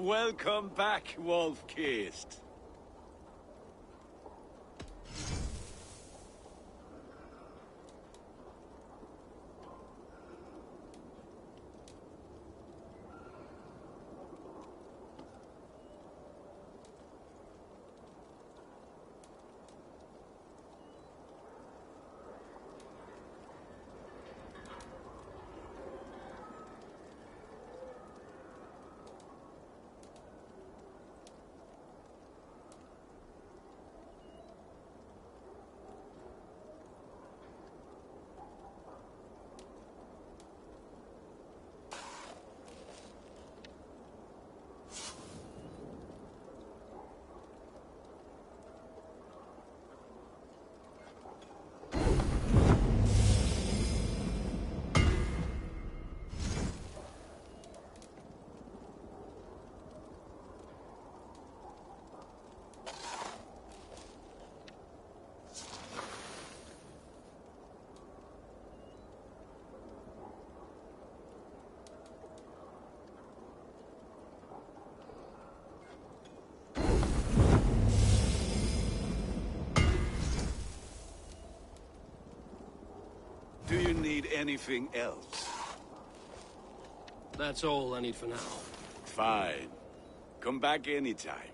Welcome back, Wolf-Kissed. Do you need anything else? That's all I need for now. Fine. Come back anytime.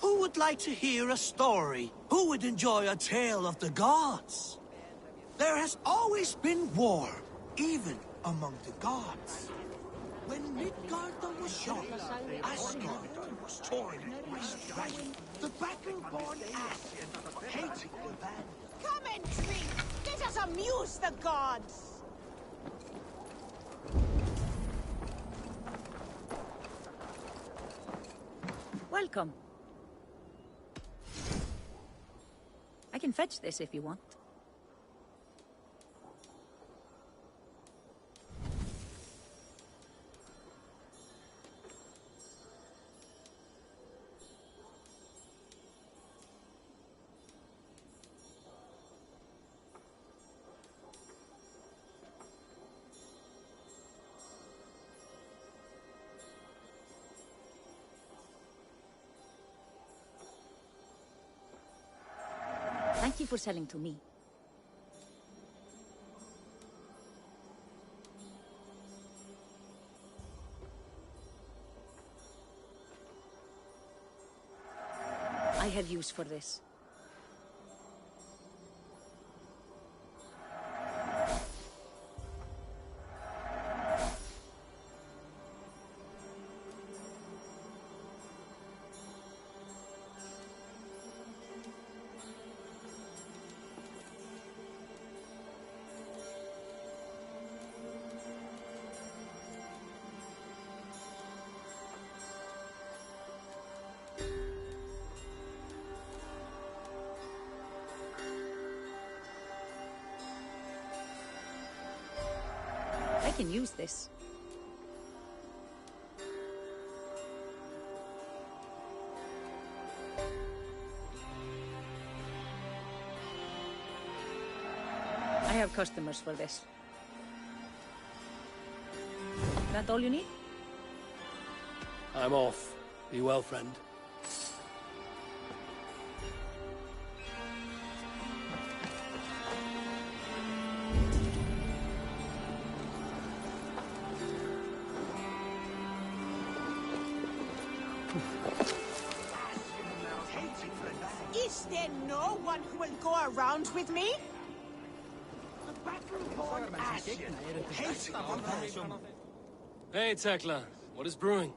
Who would like to hear a story? Who would enjoy a tale of the gods? There has always been war, even among the gods. When Midgard was young, Asgard was torn by strife. The battle-born ass hating the van. Come and drink! Let us amuse the gods! Welcome. I can fetch this if you want. Thank you for selling to me. I have use for this. I can use this. I have customers for this. That all you need? I'm off. Be well, friend. Is there no one who will go around with me? Hey, Tekla. What is brewing?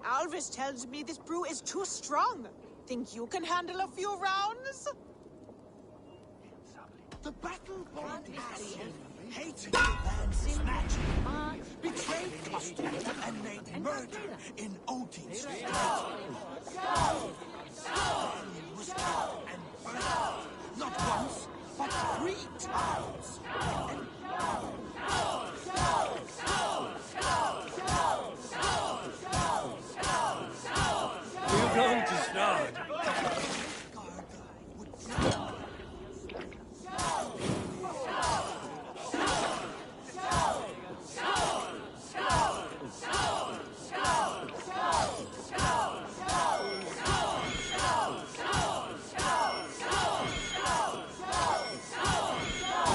Alvis tells me this brew is too strong. Think you can handle a few rounds? The battle-born Ascian hated the land's magic, betrayed custom, and made murder in Odin's name. Valhalla was killed and burned, not once, but 3 times. We're going to start.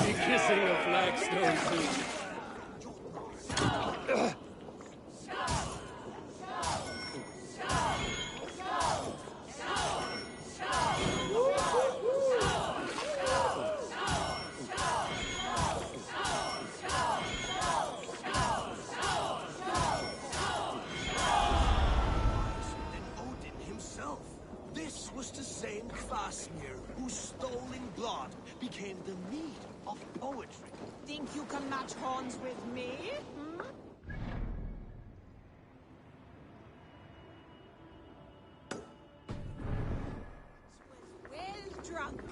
You're kissing a flagstone too. This was the same Kvasnir whose stolen blood became the meat of poetry. Think you can match horns with me? Hmm? Well drunk.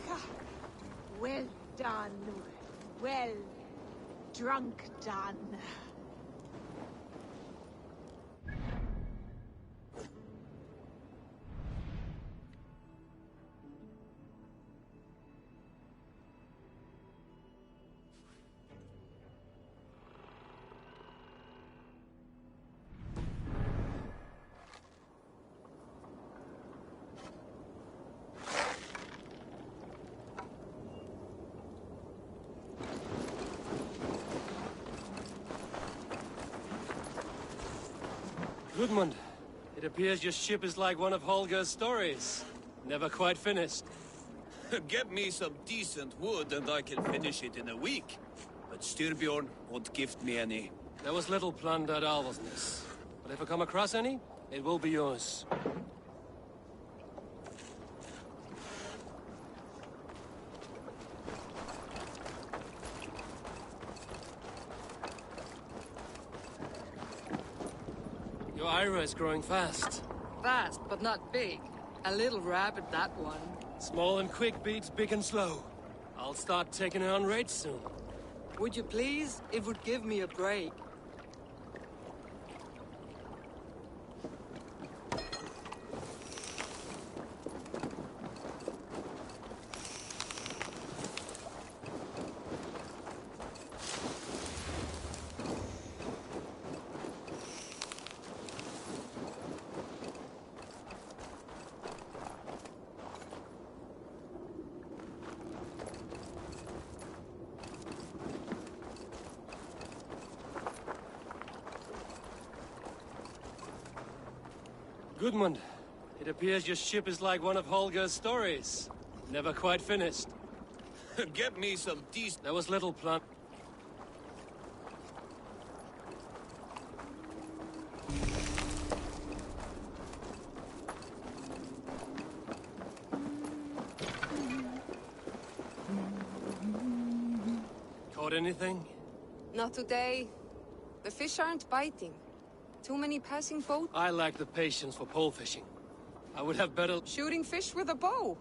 Well done. Well drunk done. Gudmund, it appears your ship is like one of Holger's stories. Never quite finished. Get me some decent wood and I can finish it in a week. But Styrbjorn won't gift me any. There was little planned at Alvesness. But if I come across any, it will be yours. Your Ira is growing fast. Fast, but not big. A little rapid, that one. Small and quick beats big and slow. I'll start taking her on raids soon. Would you please? It would give me a break. Gudmund, it appears your ship is like one of Holger's stories. Never quite finished. Get me some decent... There was little plan... Caught anything? Not today. The fish aren't biting. Too many passing boats. I lack the patience for pole fishing. I would have better... Shooting fish with a bow.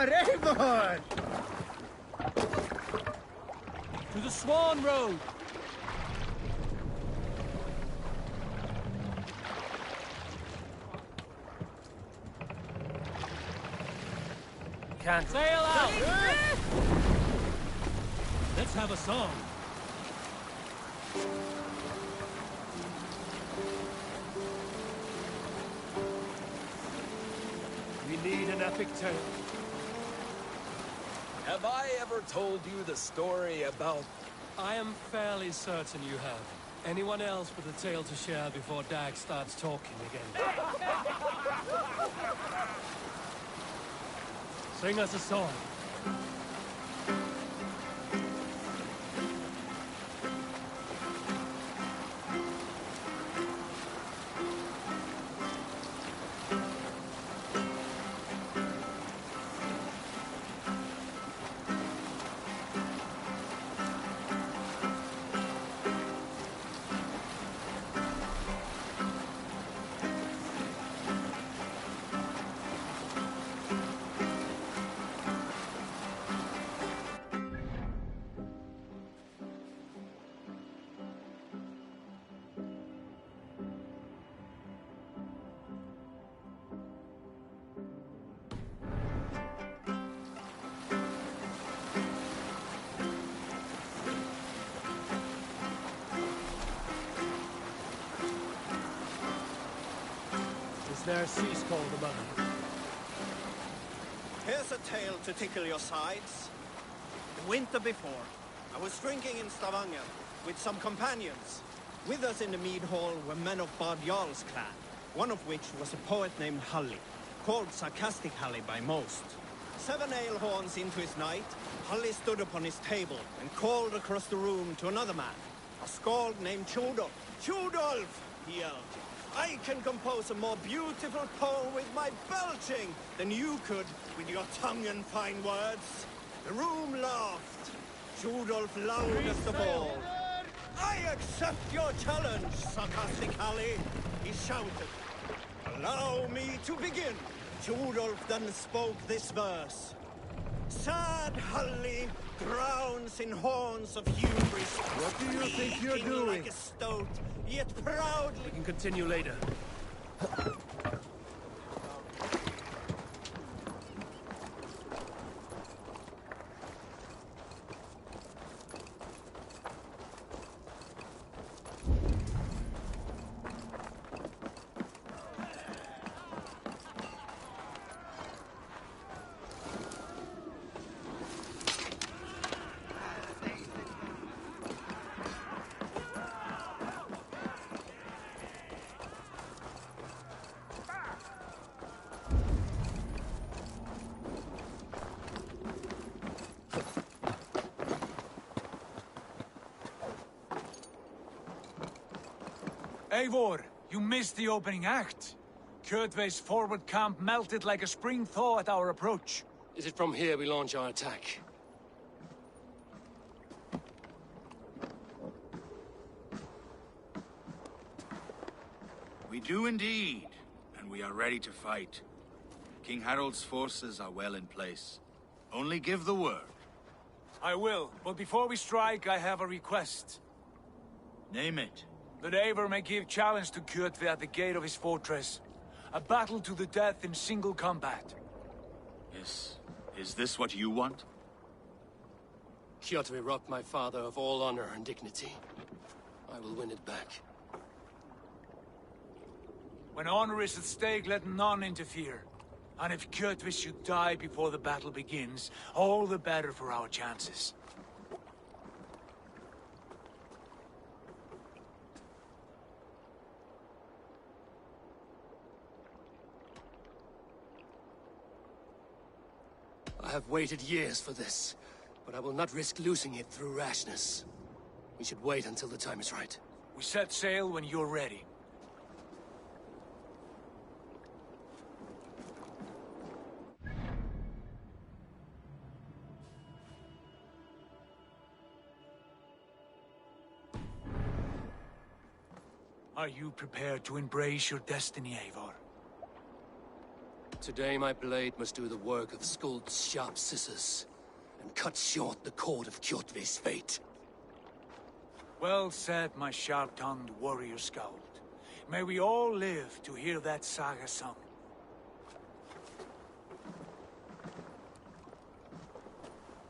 Eivor! To the Swan Road! Can't sail out! Let's have a song. We need an epic tale. Have I ever told you the story about... I am fairly certain you have. Anyone else with a tale to share before Dag starts talking again? Sing us a song. Is there a sea scald among you? Here's a tale to tickle your sides. The winter before, I was drinking in Stavanger with some companions. With us in the mead hall were men of Bard Jarl's clan, one of which was a poet named Halli, called Sarcastic Halli by most. 7 ale horns into his night, Halli stood upon his table and called across the room to another man, a skald named Tjodolf. Tjodolf, he yelled. I can compose a more beautiful poem with my belching than you could with your tongue and fine words. The room laughed. Tjodolf loudest of all. I accept your challenge, Sarcastic Halli, he shouted. Allow me to begin. Tjodolf then spoke this verse. Sad Halli drowns in horns of hubris. What do you think you're doing? Like a stoat, yet proudly. We can continue later. Eivor, you missed the opening act. Kjotve's forward camp melted like a spring thaw at our approach. Is it from here we launch our attack? We do indeed, and we are ready to fight. King Harald's forces are well in place. Only give the word. I will, but before we strike, I have a request. Name it. That Eivor may give challenge to Kjotve at the gate of his fortress. A battle to the death in single combat. Yes. Is this what you want? Kjotve robbed my father of all honor and dignity. I will win it back. When honor is at stake, let none interfere. And if Kjotve should die before the battle begins, all the better for our chances. I have waited years for this, but I will not risk losing it through rashness. We should wait until the time is right. We set sail when you're ready. Are you prepared to embrace your destiny, Eivor? Today my blade must do the work of Skuld's sharp scissors, and cut short the cord of Kjotve's fate. Well said, my sharp-tongued warrior Skald. May we all live to hear that saga sung.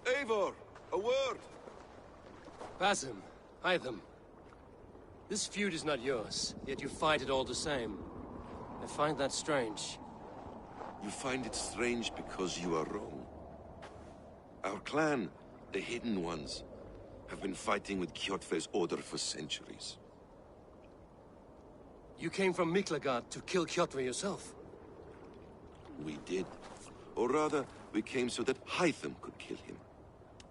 Eivor, a word! Basim, Hytham. This feud is not yours, yet you fight it all the same. I find that strange. You find it strange because you are wrong. Our clan, the Hidden Ones, have been fighting with Kjotve's order for centuries. You came from Miklagard to kill Kjotve yourself? We did. Or rather, we came so that Hytham could kill him.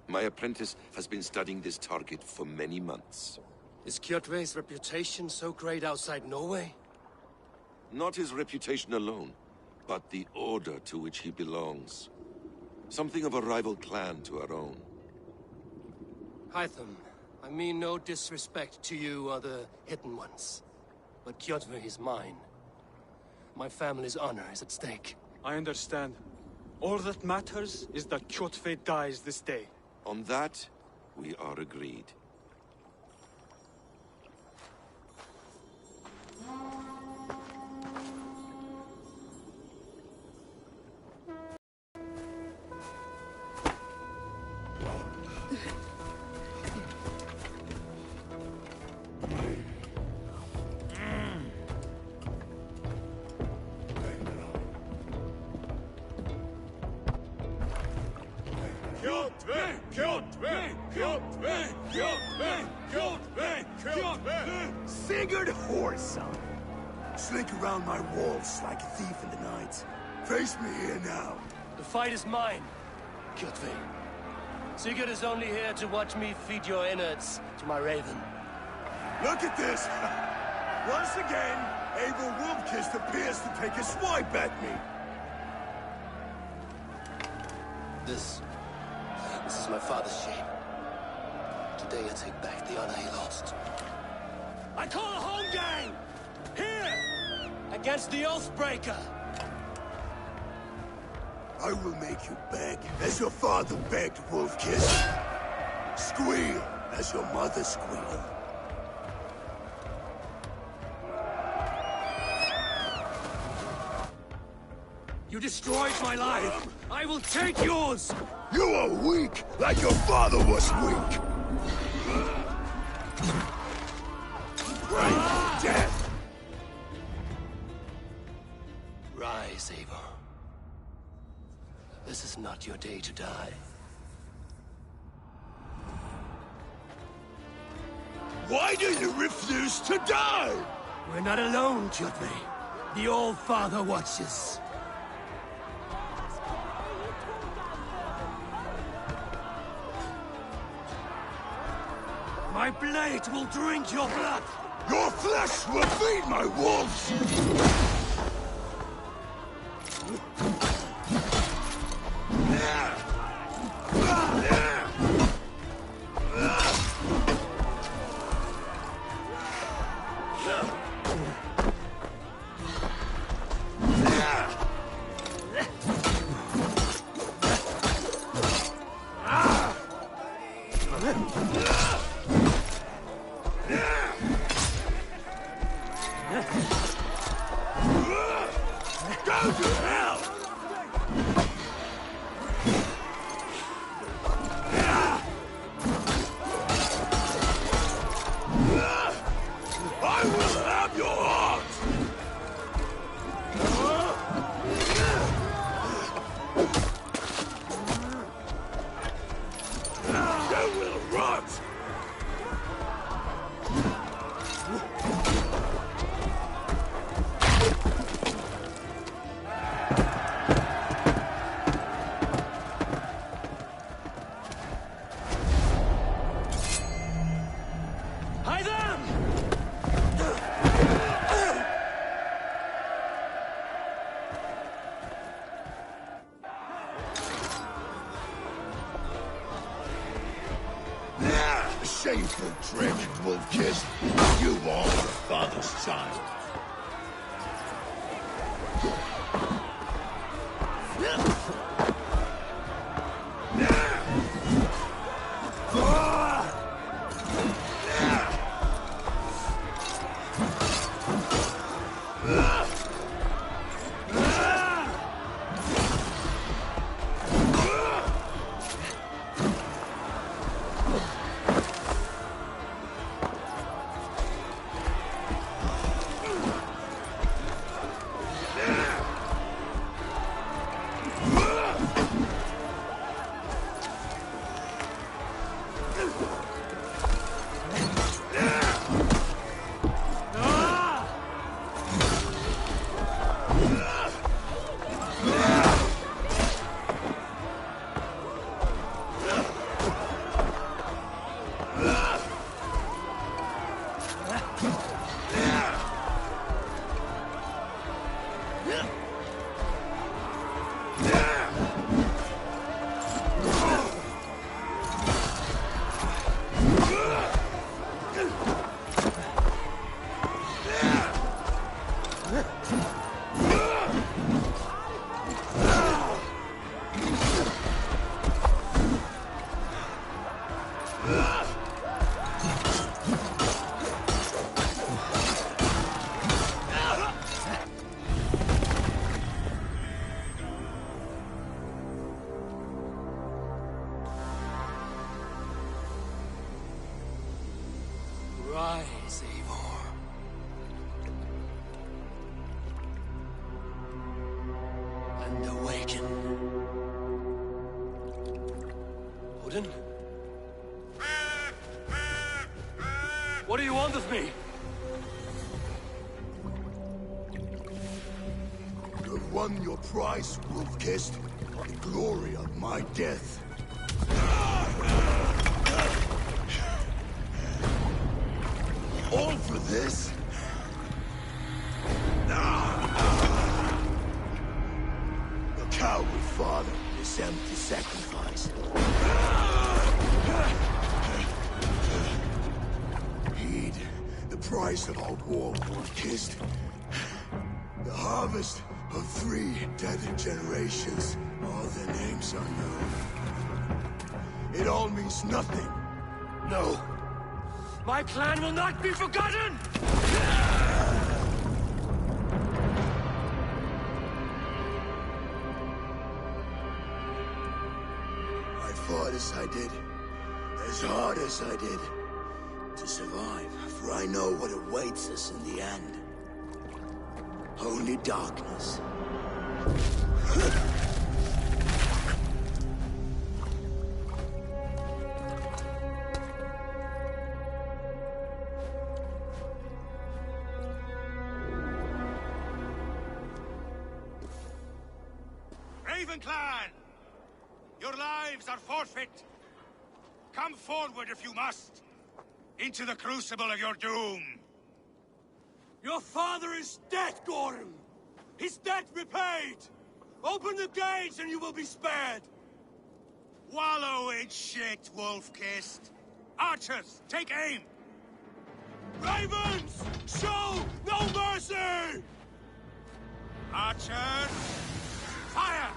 My apprentice has been studying this target for many months. Is Kjotve's reputation so great outside Norway? Not his reputation alone, but the order to which he belongs. Something of a rival clan to our own. Hytham, I mean no disrespect to you or the Hidden Ones, but Kjotve is mine. My family's honor is at stake. I understand. All that matters is that Kjotve dies this day. On that, we are agreed. Sigurd Whoreson! Slink around my walls like a thief in the night. Face me here now. The fight is mine, Kjotve. Sigurd is only here to watch me feed your innards to my raven. Look at this! Once again, Eivor Wolfkist appears to take a swipe at me. This is my father's shame. Today I take back the honor he lost. I call a home game! Here! Against the Oathbreaker! I will make you beg, as your father begged, Wolfkist. Squeal, as your mother squealed. You destroyed my life! I will take yours! You are weak, like your father was weak! Pray for death! Rise, Eivor. This is not your day to die. Why do you refuse to die? We're not alone, Kjotve. The All-Father watches. My blade will drink your blood! Your flesh will feed my wolves! Go to hell! I will have your heart! You will rot! Shameful trick, Wolfkist. You are your father's child. Rise, Eivor. And awaken. Odin? What do you want of me? You have won your prize, Wolf-Kissed. The glory of my death. All for this? Your coward father, this empty sacrifice. Heed the price of our war, Wolf-Kissed. The harvest of 3 dead generations. All their names unknown. It all means nothing. No. My clan will not be forgotten! I fought as I did, as hard as I did, to survive, for I know what awaits us in the end. Only darkness. Clan! Your lives are forfeit! Come forward if you must! Into the crucible of your doom! Your father is dead, Gordon! His debt repaid! Open the gates and you will be spared! Wallow in shit, Wolf-Kissed! Archers, take aim! Ravens! Show no mercy! Archers! Fire!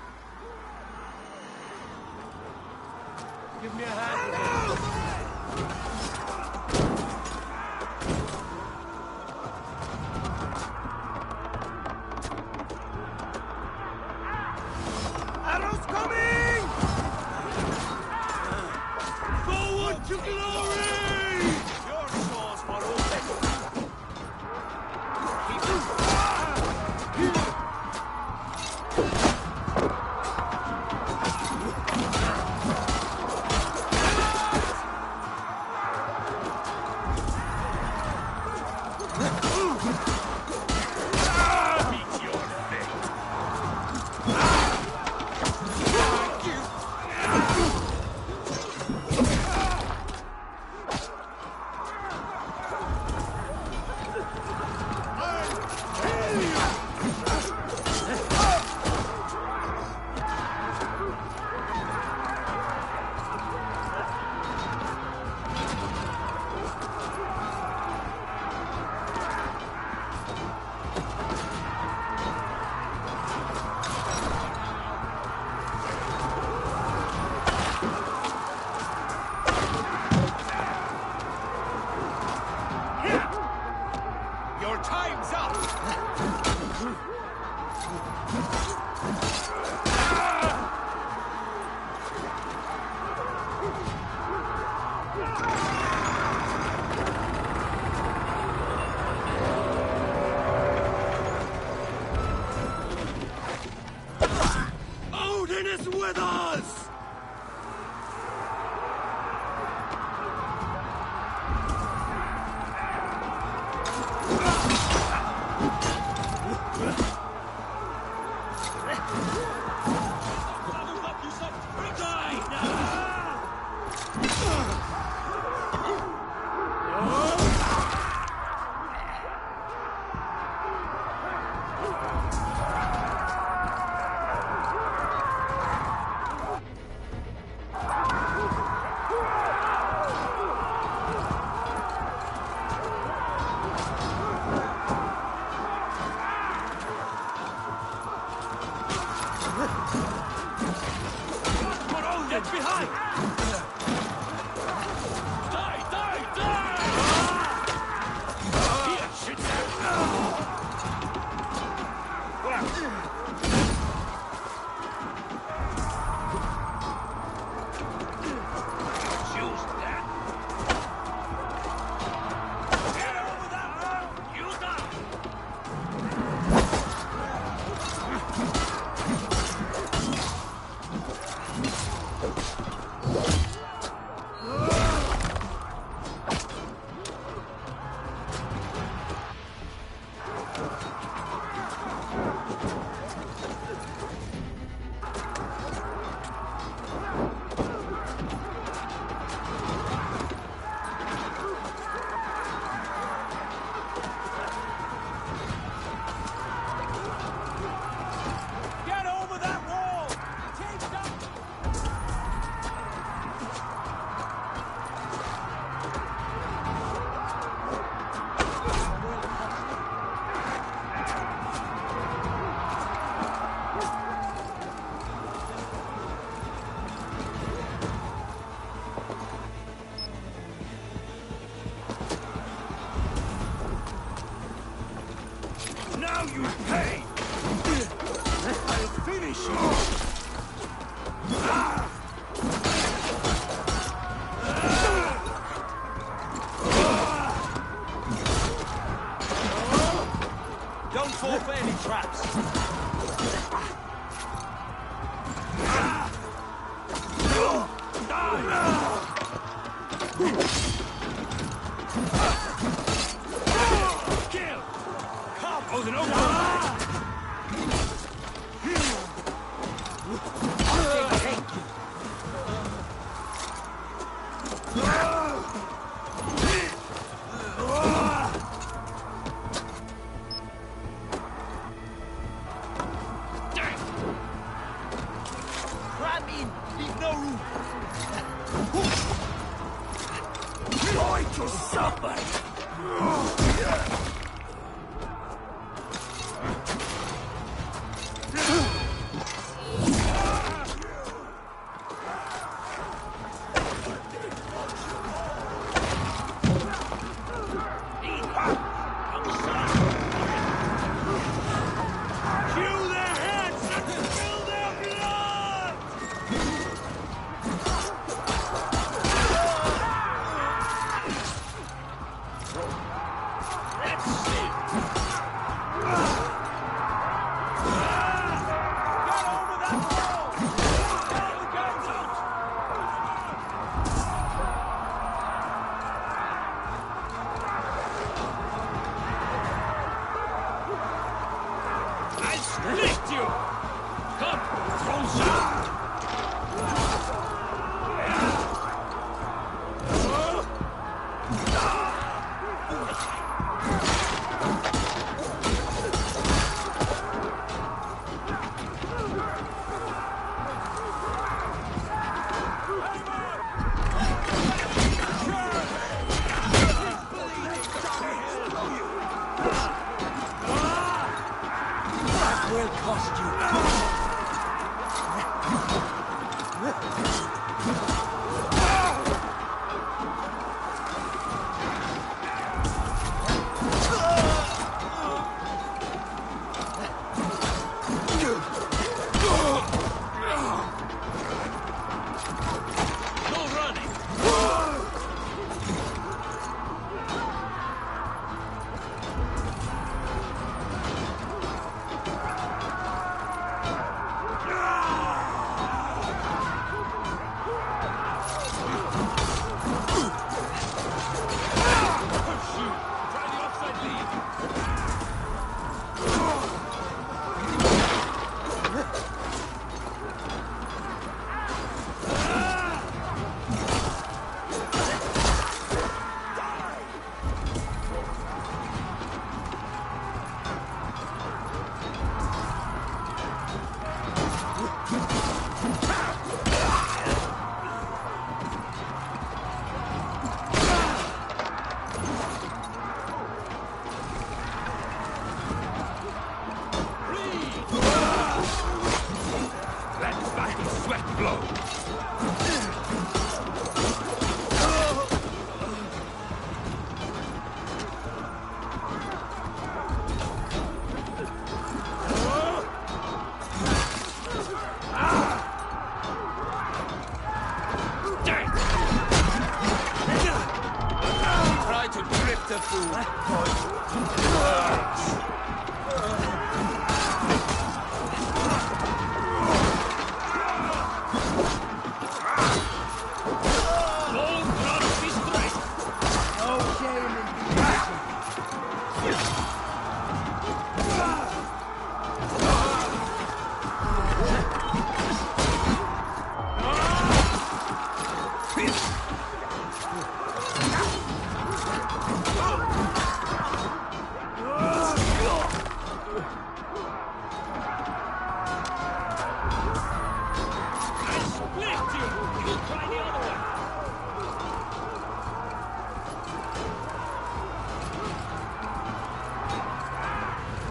Give me a hand. Arrows coming! Forward to glory! Your souls for Odin is with us! you pay! I'll finish you! Don't fall for any traps. Kill! Come! Oh, the no! Cram in! Leave no room! Going to suffer! Hew their heads and spill their blood! Let's see! Get over that wall! All the guns out! I'll split you! Come, throw some! That will cost you. No running! Try the offside lead. Let battle sweat blow! Try to grip the fool. Don't run this straight. No shame in action. I split you. You try the other one.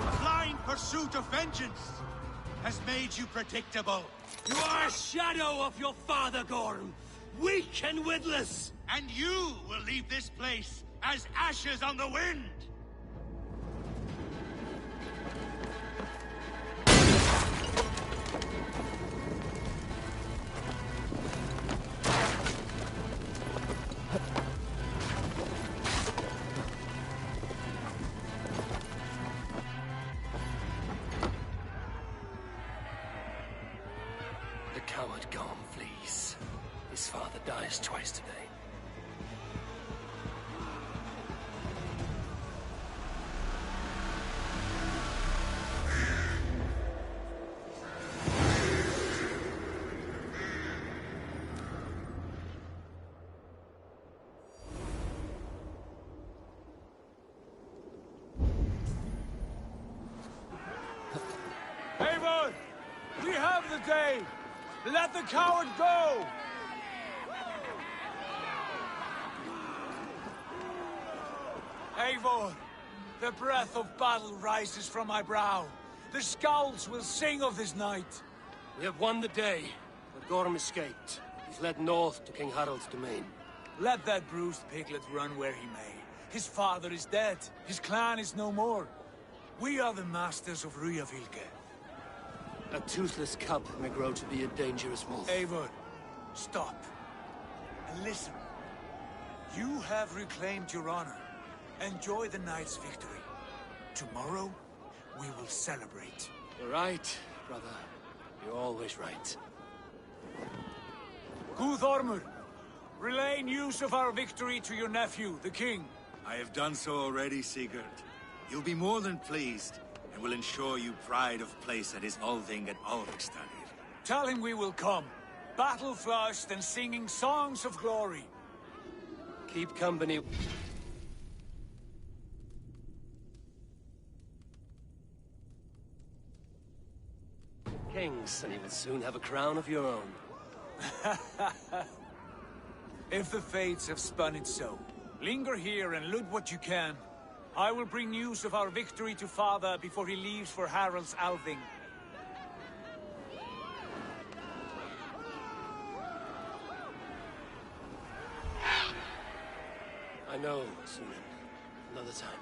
A blind pursuit of vengeance has made you predictable. You are a shadow of your father, Gorm. Weak and witless. And you will leave this place as ashes on the wind! dies twice today. Eivor! We have the day! Let the coward go! Eivor! The breath of battle rises from my brow. The Scowls will sing of this night. We have won the day, but Gorm escaped. He's led north to King Harald's domain. Let that bruised piglet run where he may. His father is dead. His clan is no more. We are the masters of Rüyavilke. A toothless cub may grow to be a dangerous wolf. Eivor, stop. And listen. You have reclaimed your honor. Enjoy the night's victory. Tomorrow, we will celebrate. You're right, brother. You're always right. Guthormur, relay news of our victory to your nephew, the king. I have done so already, Sigurd. You'll be more than pleased, and will ensure you pride of place at his Althing at Alrikstadir. Tell him we will come, battle-flushed and singing songs of glory. Keep company. Kings, and you will soon have a crown of your own. If the fates have spun it so, linger here and loot what you can. I will bring news of our victory to Father before he leaves for Harald's Althing. I know, Sunan. Another time.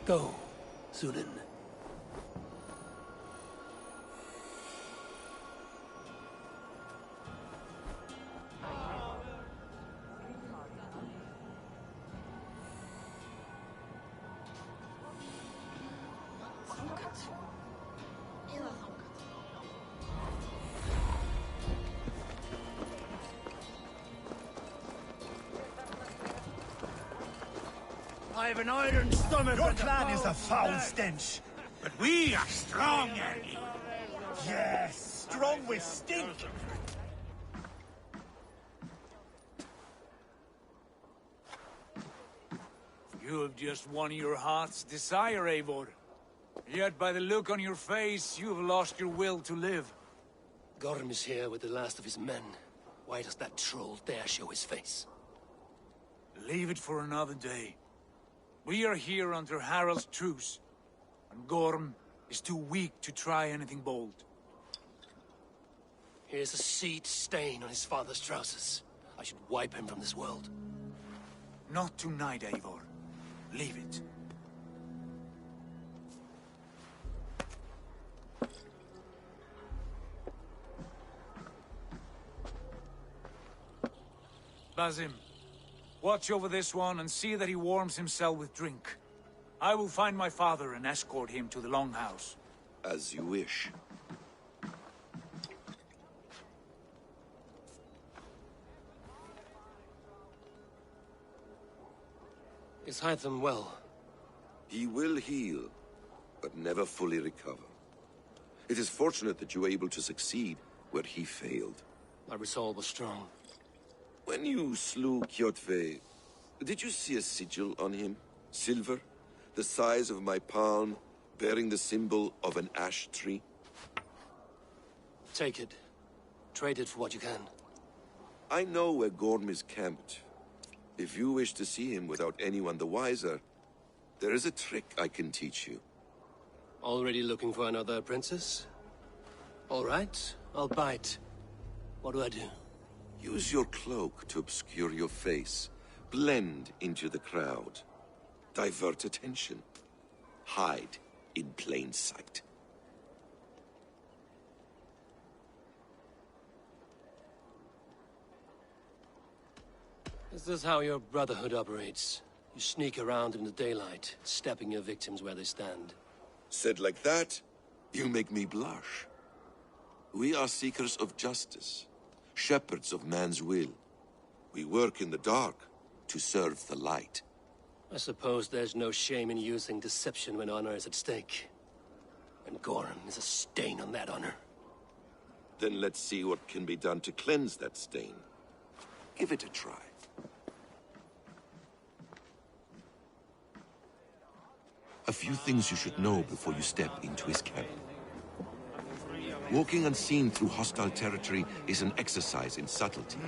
Go, Sunan. I have an iron stomach. Your clan is a foul stench, but we are strong, Andy. Yes, strong with stink. You have just won your heart's desire, Eivor. Yet by the look on your face, you have lost your will to live. Gorm is here with the last of his men. Why does that troll dare show his face? Leave it for another day. We are here under Harald's truce, and Gorm is too weak to try anything bold. Here's a seed stain on his father's trousers. I should wipe him from this world. Not tonight, Eivor. Leave it. Basim, watch over this one and see that he warms himself with drink. I will find my father and escort him to the Longhouse. As you wish. Is Hytham well? He will heal, but never fully recover. It is fortunate that you were able to succeed where he failed. My resolve was strong. When you slew Kjotve, did you see a sigil on him? Silver, the size of my palm, bearing the symbol of an ash tree? Take it. Trade it for what you can. I know where Gorm is camped. If you wish to see him without anyone the wiser, there is a trick I can teach you. Already looking for another princess? All right, I'll bite. What do I do? Use your cloak to obscure your face. Blend into the crowd. Divert attention. Hide in plain sight. Is this how your Brotherhood operates? You sneak around in the daylight, stepping your victims where they stand. Said like that, you make me blush. We are seekers of justice, shepherds of man's will. We work in the dark to serve the light. I suppose there's no shame in using deception when honor is at stake. And Gorm is a stain on that honor. Then let's see what can be done to cleanse that stain. Give it a try. A few things you should know before you step into his cabin. Walking unseen through hostile territory is an exercise in subtlety.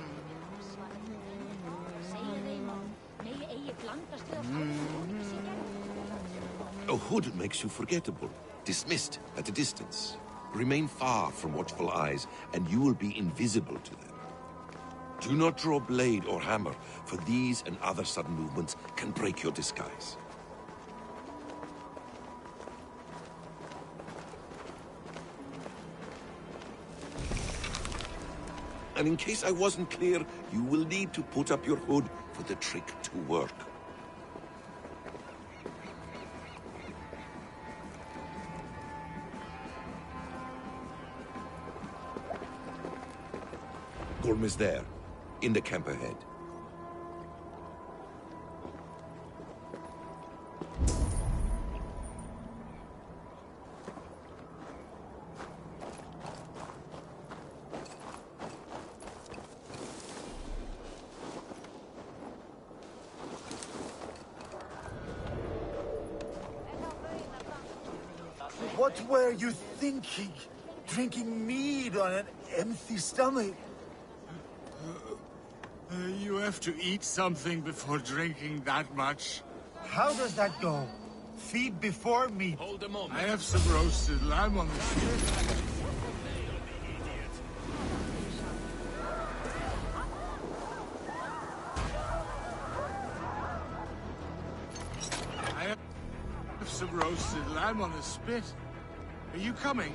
A hood makes you forgettable, dismissed at a distance. Remain far from watchful eyes, and you will be invisible to them. Do not draw blade or hammer, for these and other sudden movements can break your disguise. And in case I wasn't clear, you will need to put up your hood for the trick to work. Gorm is there, in the camp ahead. What were you thinking? Drinking mead on an empty stomach? You have to eat something before drinking that much. How does that go? Feed before meat. Hold a moment. I have some roasted lamb on the spit. I have of roasted lamb on a spit. Are you coming?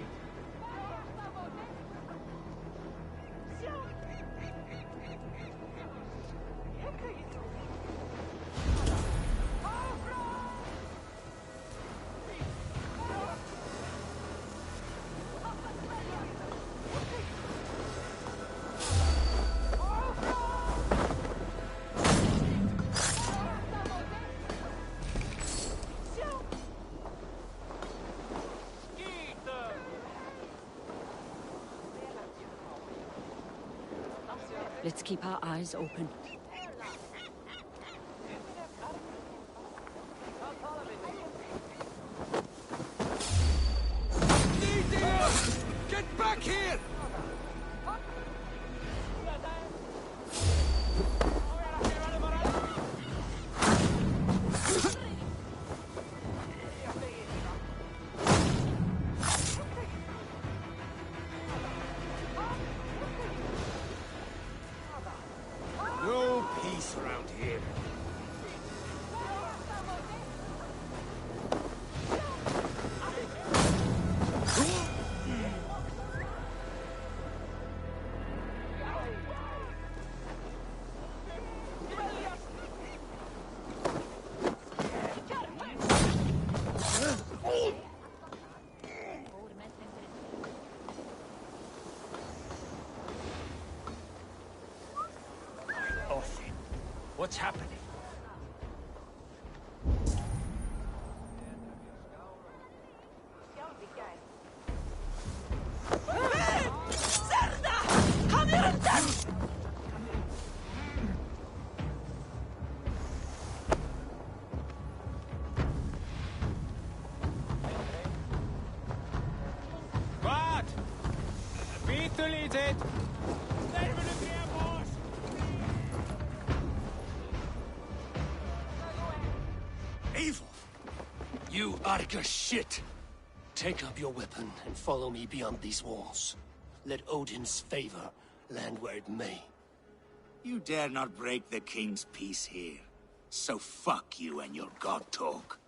Let's keep our eyes open. Get back here! No peace around here. What's happening? Vad? Bitterlitet! Evil! You Arga shit! Take up your weapon and follow me beyond these walls. Let Odin's favor land where it may. You dare not break the king's peace here. So fuck you and your god talk.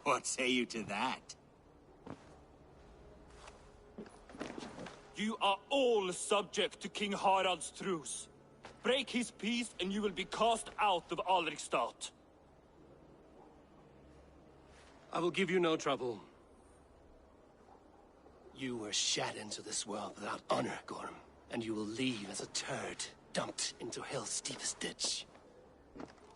What say you to that? You are all subject to King Harald's truce. Break his peace and you will be cast out of Alrikstad. I will give you no trouble. You were shat into this world without honor, Gorm, and you will leave as a turd dumped into hell's deepest ditch.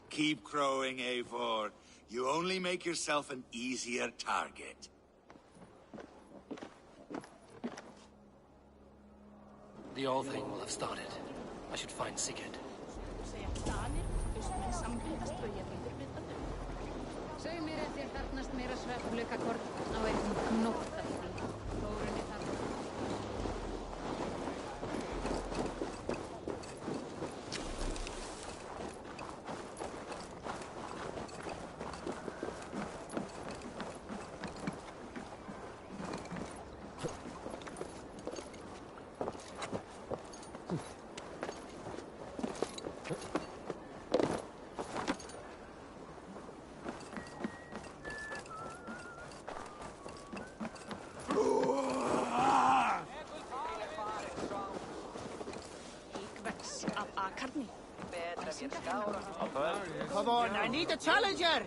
Keep crowing, Eivor. You only make yourself an easier target. The All Thing will have started. I should find Sigurd. Segðu mér ef þér þarfnast meira svefnlaukakorn á einum knótt af því. Þórunni þarf. Come on, I need a challenger!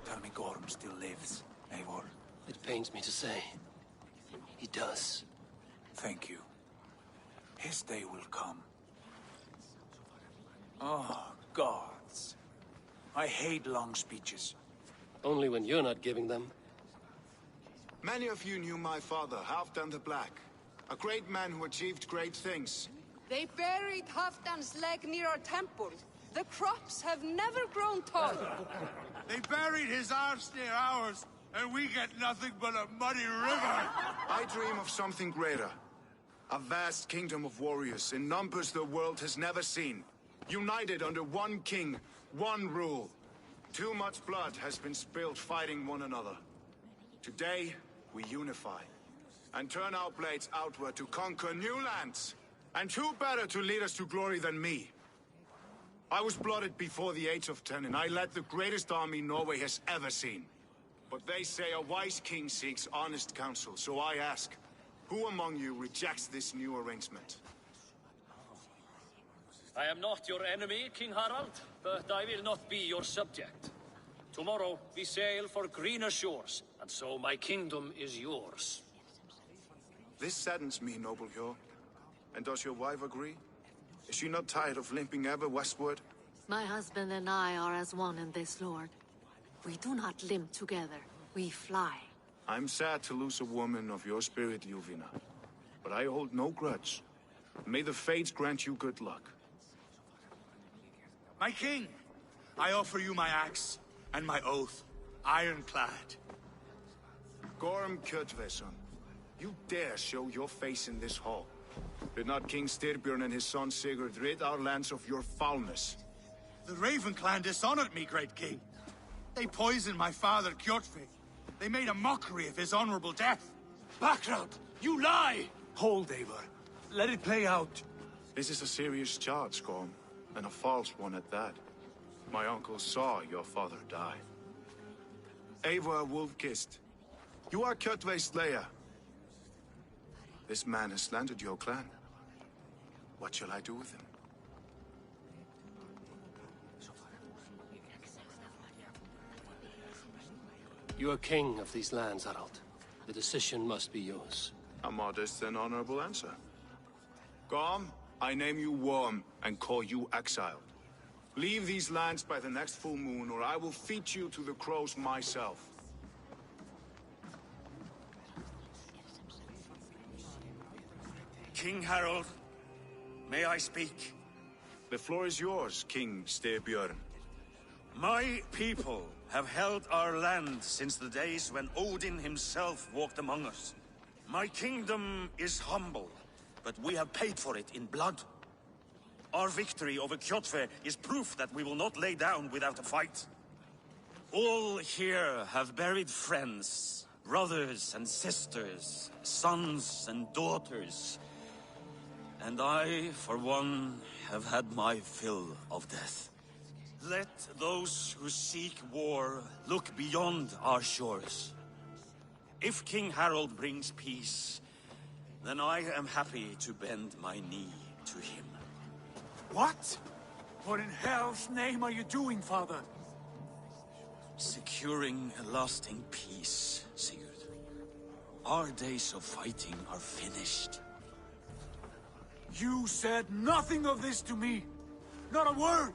Tell me Gorm still lives, Eivor. It pains me to say. He does. Thank you. His day will come. Oh, gods. I hate long speeches. Only when you're not giving them. Many of you knew my father, Halfdan the Black. A great man who achieved great things. They buried Halfdan's leg near our temple. The crops have never grown tall. They buried his arse near ours, and we get nothing but a muddy river. I dream of something greater. A vast kingdom of warriors in numbers the world has never seen. United under one king, one rule. Too much blood has been spilled fighting one another. Today, we unify. And turn our blades outward to conquer new lands. And who better to lead us to glory than me? I was blooded before the age of 10, and I led the greatest army Norway has ever seen. But they say a wise king seeks honest counsel, so I ask, who among you rejects this new arrangement? I am not your enemy, King Harald, but I will not be your subject. Tomorrow we sail for greener shores, and so my kingdom is yours. This saddens me, noble Hjor. And does your wife agree? Is she not tired of limping ever westward? My husband and I are as one in this, Lord. We do not limp together. We fly. I'm sad to lose a woman of your spirit, Ljuvina. But I hold no grudge. May the fates grant you good luck. My king, I offer you my axe and my oath, ironclad. Gorm Kjotveson, you dare show your face in this hall. Did not King Styrbjörn and his son Sigurd rid our lands of your foulness? The Raven clan dishonored me, great king. They poisoned my father, Kjotve. They made a mockery of his honorable death. Background! You lie! Hold, Eivor. Let it play out. This is a serious charge, Gorm, and a false one at that. My uncle saw your father die. Eivor Wolf-Kissed, you are Kjotve's slayer. This man has slandered your clan. What shall I do with him? You are king of these lands, Harald. The decision must be yours. A modest and honorable answer. Gorm, I name you Worm and call you exiled. Leave these lands by the next full moon, or I will feed you to the crows myself. King Harold, may I speak? The floor is yours, King Styrbjörn. My people have held our land since the days when Odin himself walked among us. My kingdom is humble, but we have paid for it in blood. Our victory over Kjotve is proof that we will not lay down without a fight. All here have buried friends, brothers and sisters, sons and daughters. And I, for one, have had my fill of death. Let those who seek war look beyond our shores. If King Harold brings peace, then I am happy to bend my knee to him. What? What in hell's name are you doing, father? Securing a lasting peace, Sigurd. Our days of fighting are finished. You said nothing of this to me. Not a word.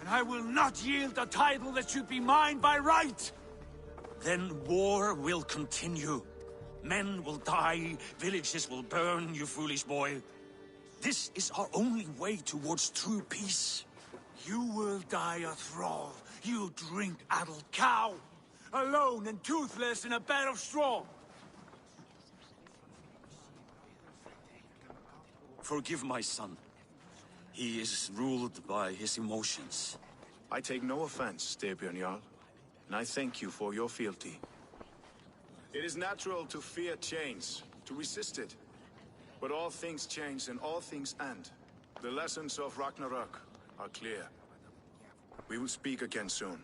And I will not yield a title that should be mine by right. Then war will continue. Men will die, villages will burn, you foolish boy. This is our only way towards true peace. You will die a thrall. You'll drink addled cow. Alone and toothless in a bed of straw. Forgive my son. He is ruled by his emotions. I take no offense, Styrbjörn Jarl, and I thank you for your fealty. It is natural to fear change, to resist it. But all things change and all things end. The lessons of Ragnarok are clear. We will speak again soon.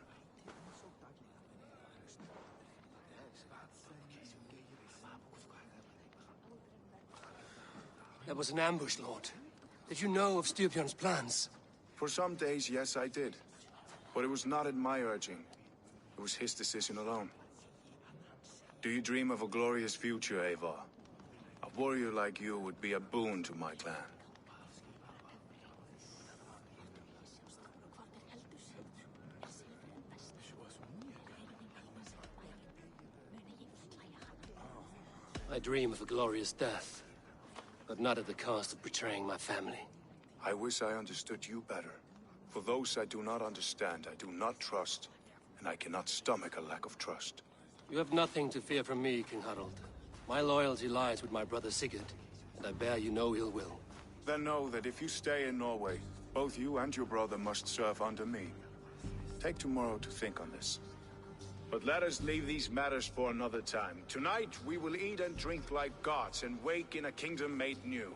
There was an ambush, Lord. Did you know of Styrbjörn's plans? For some days, yes, I did. But it was not at my urging. It was his decision alone. Do you dream of a glorious future, Eivor? A warrior like you would be a boon to my clan. I dream of a glorious death, but not at the cost of betraying my family. I wish I understood you better. For those I do not understand, I do not trust, and I cannot stomach a lack of trust. You have nothing to fear from me, King Harald. My loyalty lies with my brother Sigurd, and I bear you no ill will. Then know that if you stay in Norway, both you and your brother must serve under me. Take tomorrow to think on this. But let us leave these matters for another time. Tonight, we will eat and drink like gods and wake in a kingdom made new.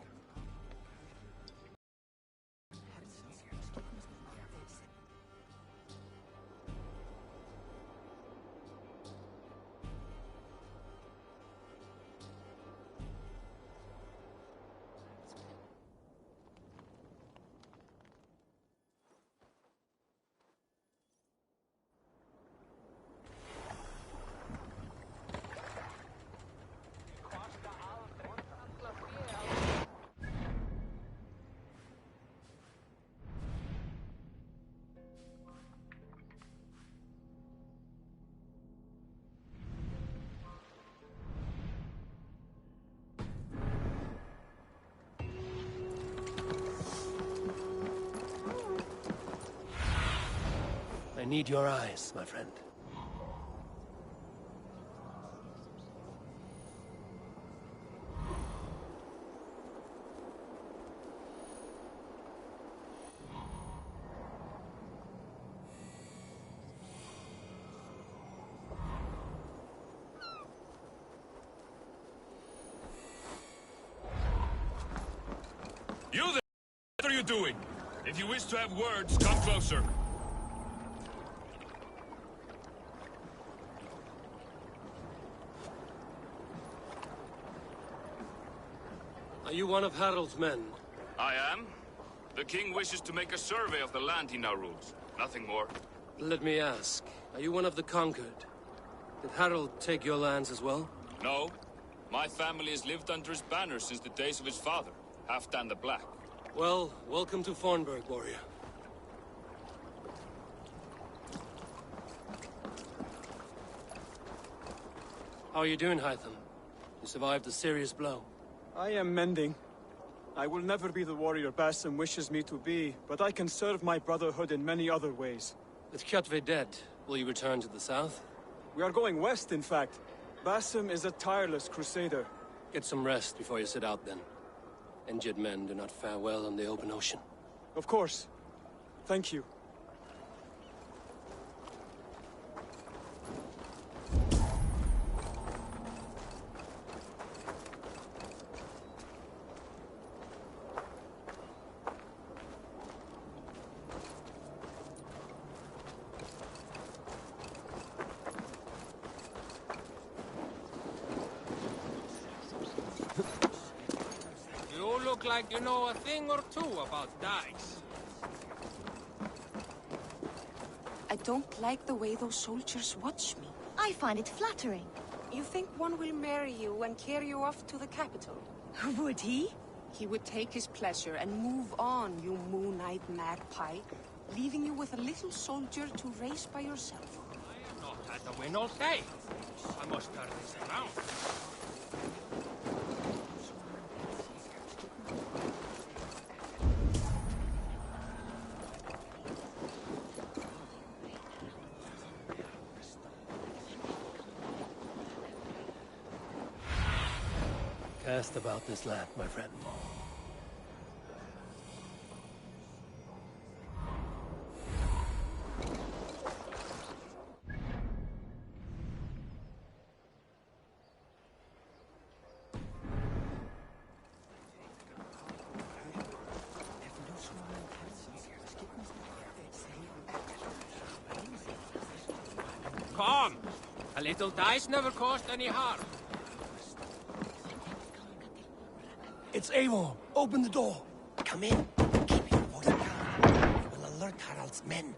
I need your eyes, my friend. You there! What are you doing? If you wish to have words, come closer. Are you one of Harald's men? I am. The king wishes to make a survey of the land he now rules. Nothing more. Let me ask, are you one of the conquered? Did Harald take your lands as well? No. My family has lived under his banner since the days of his father, Halfdan the Black. Well, welcome to Fornburg, warrior. How are you doing, Hytham? You survived a serious blow. I am mending. I will never be the warrior Basim wishes me to be, but I can serve my brotherhood in many other ways. With Kjotve dead, will you return to the south? We are going west, in fact. Basim is a tireless crusader. Get some rest before you set out, then. Injured men do not fare well on the open ocean. Of course. Thank you. You look like you know a thing or two about dice. I don't like the way those soldiers watch me. I find it flattering. You think one will marry you and carry you off to the capital? Would he? He would take his pleasure and move on, you moon-eyed magpie, leaving you with a little soldier to race by yourself. I am not at the win all day. I must turn this around. Cast about this land, my friend. Come! A little dice never caused any harm. It's Eivor. Open the door. Come in. Keep your voice down. We will alert Harald's men.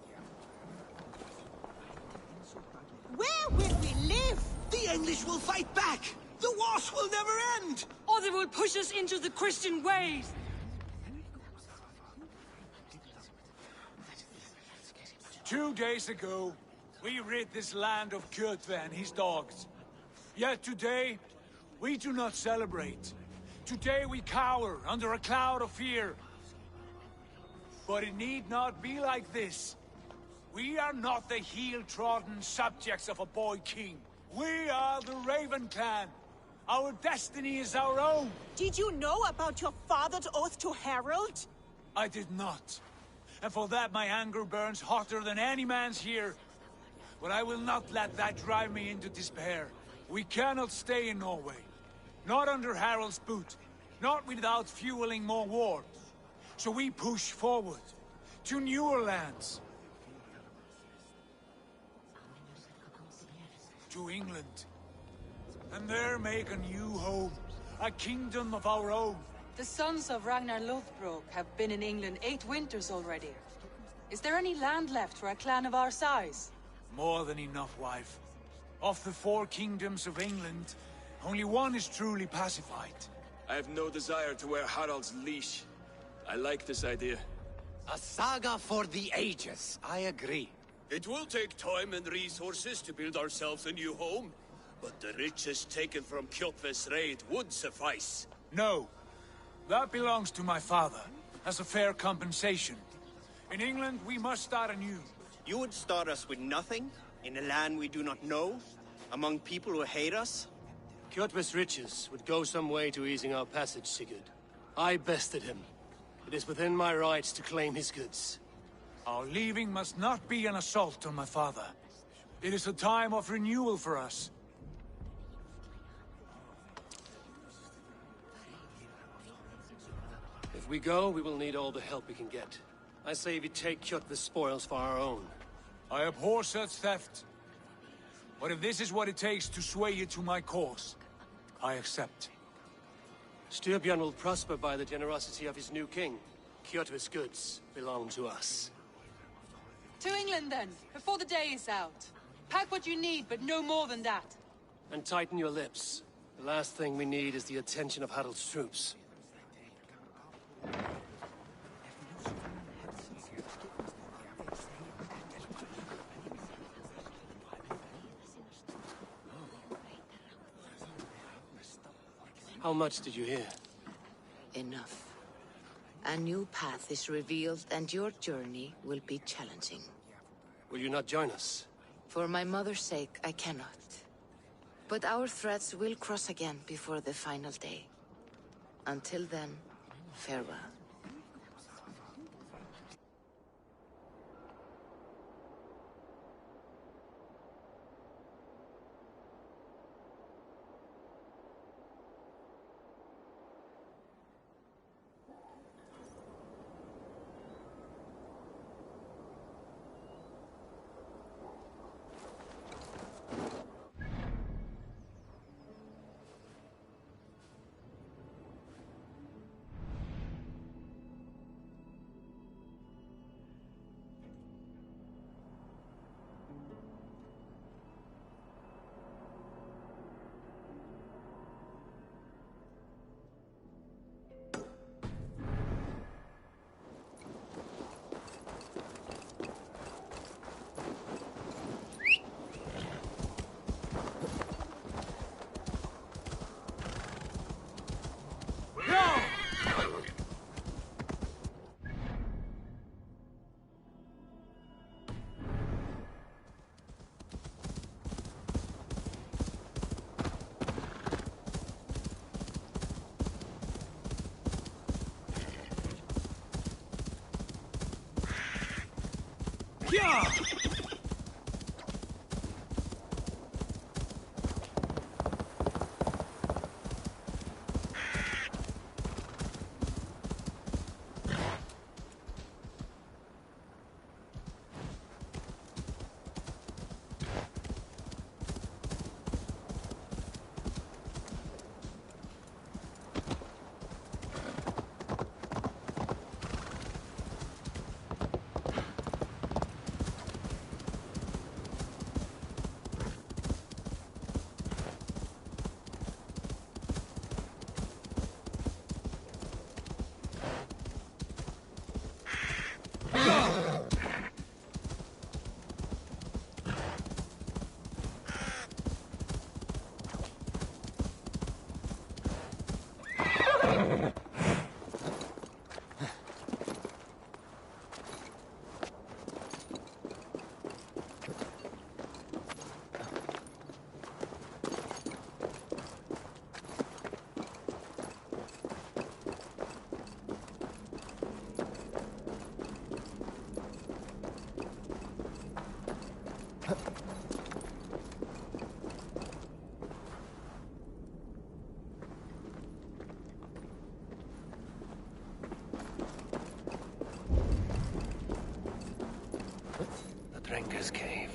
Where will we live? The English will fight back. The wars will never end. or they will push us into the Christian ways. 2 days ago, we rid this land of Kjotve and his dogs. Yet today, we do not celebrate. Today we cower under a cloud of fear. But it need not be like this. We are not the heel-trodden subjects of a boy king. We are the Raven clan. Our destiny is our own. Did you know about your father's oath to Harold? I did not. And for that my anger burns hotter than any man's here. But I will not let that drive me into despair. We cannot stay in Norway. Not under Harald's boot. Not without fueling more war. So we push forward. To newer lands. To England. And there make a new home. A kingdom of our own. The sons of Ragnar Lothbrok have been in England 8 winters already. Is there any land left for a clan of our size? More than enough, wife. Of the 4 kingdoms of England, only one is truly pacified. I have no desire to wear Harald's leash. I like this idea. A saga for the ages, I agree. It will take time and resources to build ourselves a new home, but the riches taken from Kjotve's raid would suffice. No. That belongs to my father, as a fair compensation. In England, we must start anew. You would start us with nothing? In a land we do not know? Among people who hate us? Kjotve's riches would go some way to easing our passage, Sigurd. I bested him. It is within my rights to claim his goods. Our leaving must not be an assault on my father. It is a time of renewal for us. If we go, we will need all the help we can get. I say we take Kjotve's spoils for our own. I abhor such theft. But if this is what it takes to sway you to my cause, I accept. Styrbjörn will prosper by the generosity of his new king. Kjotve's goods belong to us. To England then, before the day is out. Pack what you need, but no more than that. And tighten your lips. The last thing we need is the attention of Harald's troops. How much did you hear? Enough. A new path is revealed, and your journey will be challenging. Will you not join us? For my mother's sake, I cannot. But our threads will cross again before the final day. Until then, farewell. Yeah! Drinker's Cave.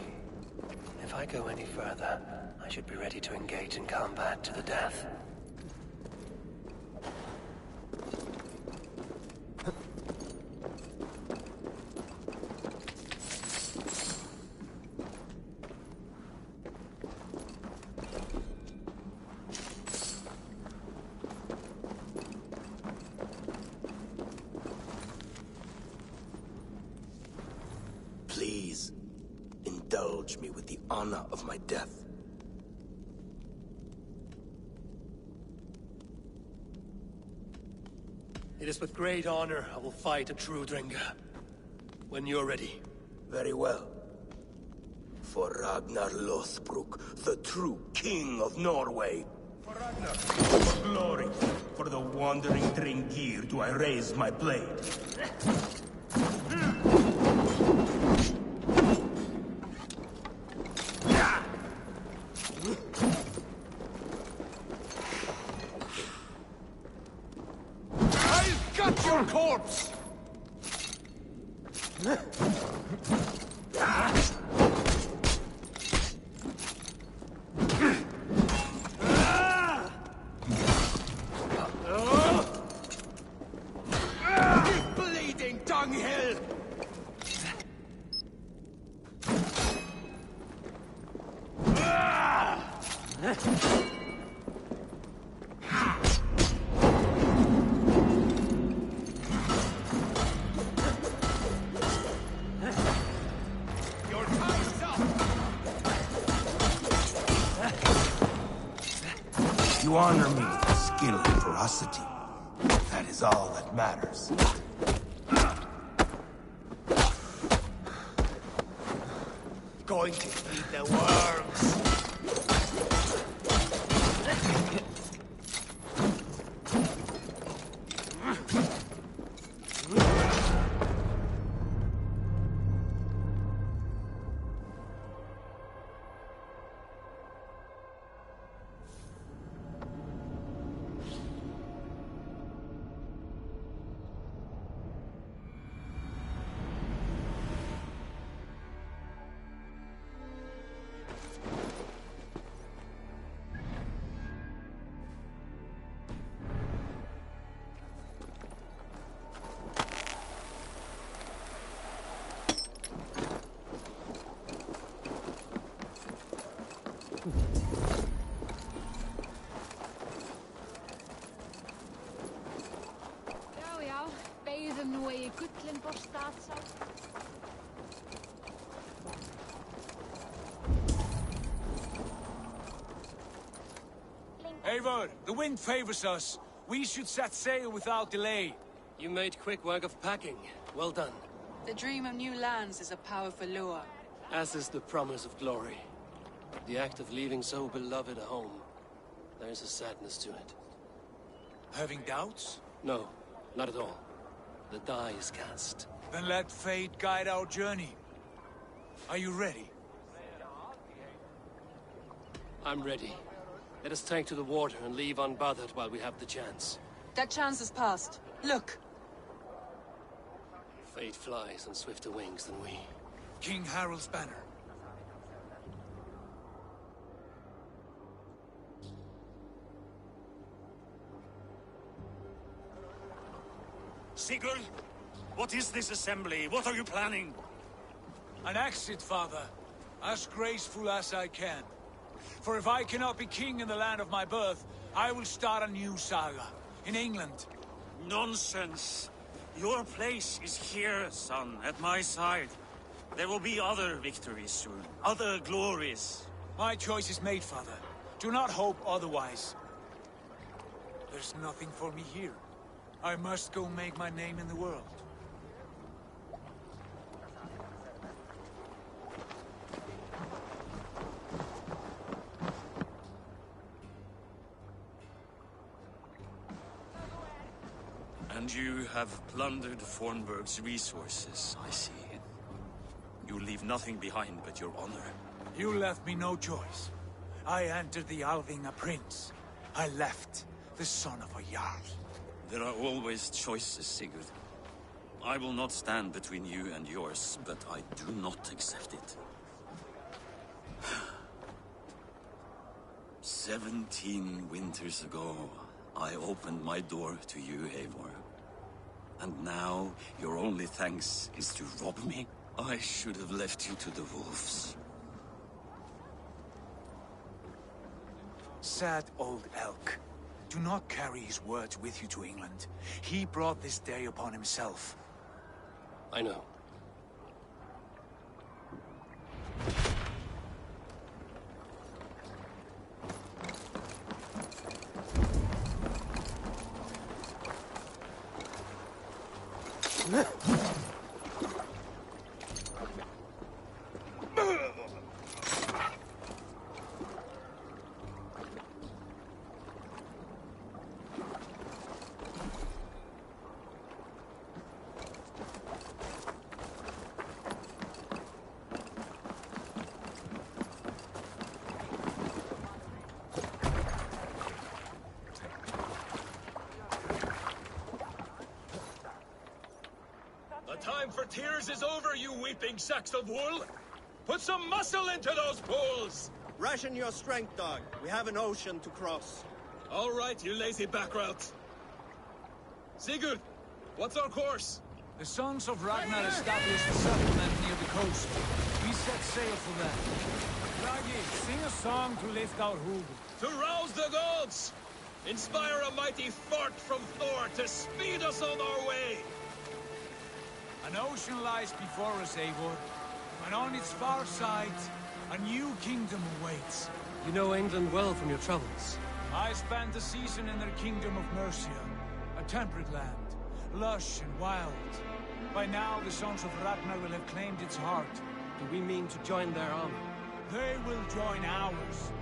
If I go any further, I should be ready to engage in combat to the death. Please, indulge me with the honor of my death. It is with great honor I will fight a true Drinker. When you're ready. Very well. For Ragnar Lothbrok, the true king of Norway. For Ragnar, for glory, for the wandering Dringir do I raise my blade. I've got your corpse! Bleeding dunghill! Your time's up! You honor me with skill and ferocity. That is all that matters. Going to eat the worms. Já, já, beygðum nú í Gullinborstað sá. Eivor, the wind favors us. We should set sail without delay. You made quick work of packing. Well done. The dream of new lands is a powerful lure. As is the promise of glory. The act of leaving so beloved a home. There is a sadness to it. Having doubts? No, not at all. The die is cast. Then let fate guide our journey. Are you ready? I'm ready. Let us take to the water and leave unbothered while we have the chance. That chance is past. Look. Fate flies on swifter wings than we. King Harald's banner. Sigurd, what is this assembly? What are you planning? An exit, father. As graceful as I can. For if I cannot be king in the land of my birth, I will start a new saga. In England. Nonsense. Your place is here, son, at my side. There will be other victories soon. Other glories. My choice is made, father. Do not hope otherwise. There's nothing for me here. I must go make my name in the world. And you have plundered Fornburg's resources, I see. You leave nothing behind but your honor. You left me no choice. I entered the Alving a prince. I left the son of a Jarl. There are always choices, Sigurd. I will not stand between you and yours, but I do not accept it. 17 winters ago, I opened my door to you, Eivor. And now, your only thanks is to rob me? I should have left you to the wolves. Sad old elk. Do not carry his words with you to England. He brought this day upon himself. I know. The time for tears is over, you weeping sacks of wool! Put some muscle into those bulls! Ration your strength, dog. We have an ocean to cross. All right, you lazy backroutes. Sigurd, what's our course? The Sons of Ragnar established a settlement near the coast. We set sail for them. Ragi, sing a song to lift our hood. To rouse the gods! Inspire a mighty fart from Thor to speed us on our way! An ocean lies before us, Eivor, and on its far side, a new kingdom awaits. You know England well from your travels. I spent a season in their kingdom of Mercia, a temperate land, lush and wild. By now, the Sons of Ragnar will have claimed its heart. Do we mean to join their army? They will join ours.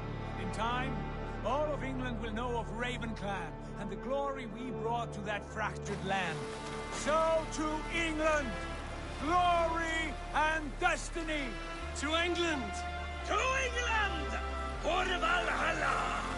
In time, all of England will know of Ravenclan and the glory we brought to that fractured land. So to England! Glory and destiny! To England! To England! For Valhalla!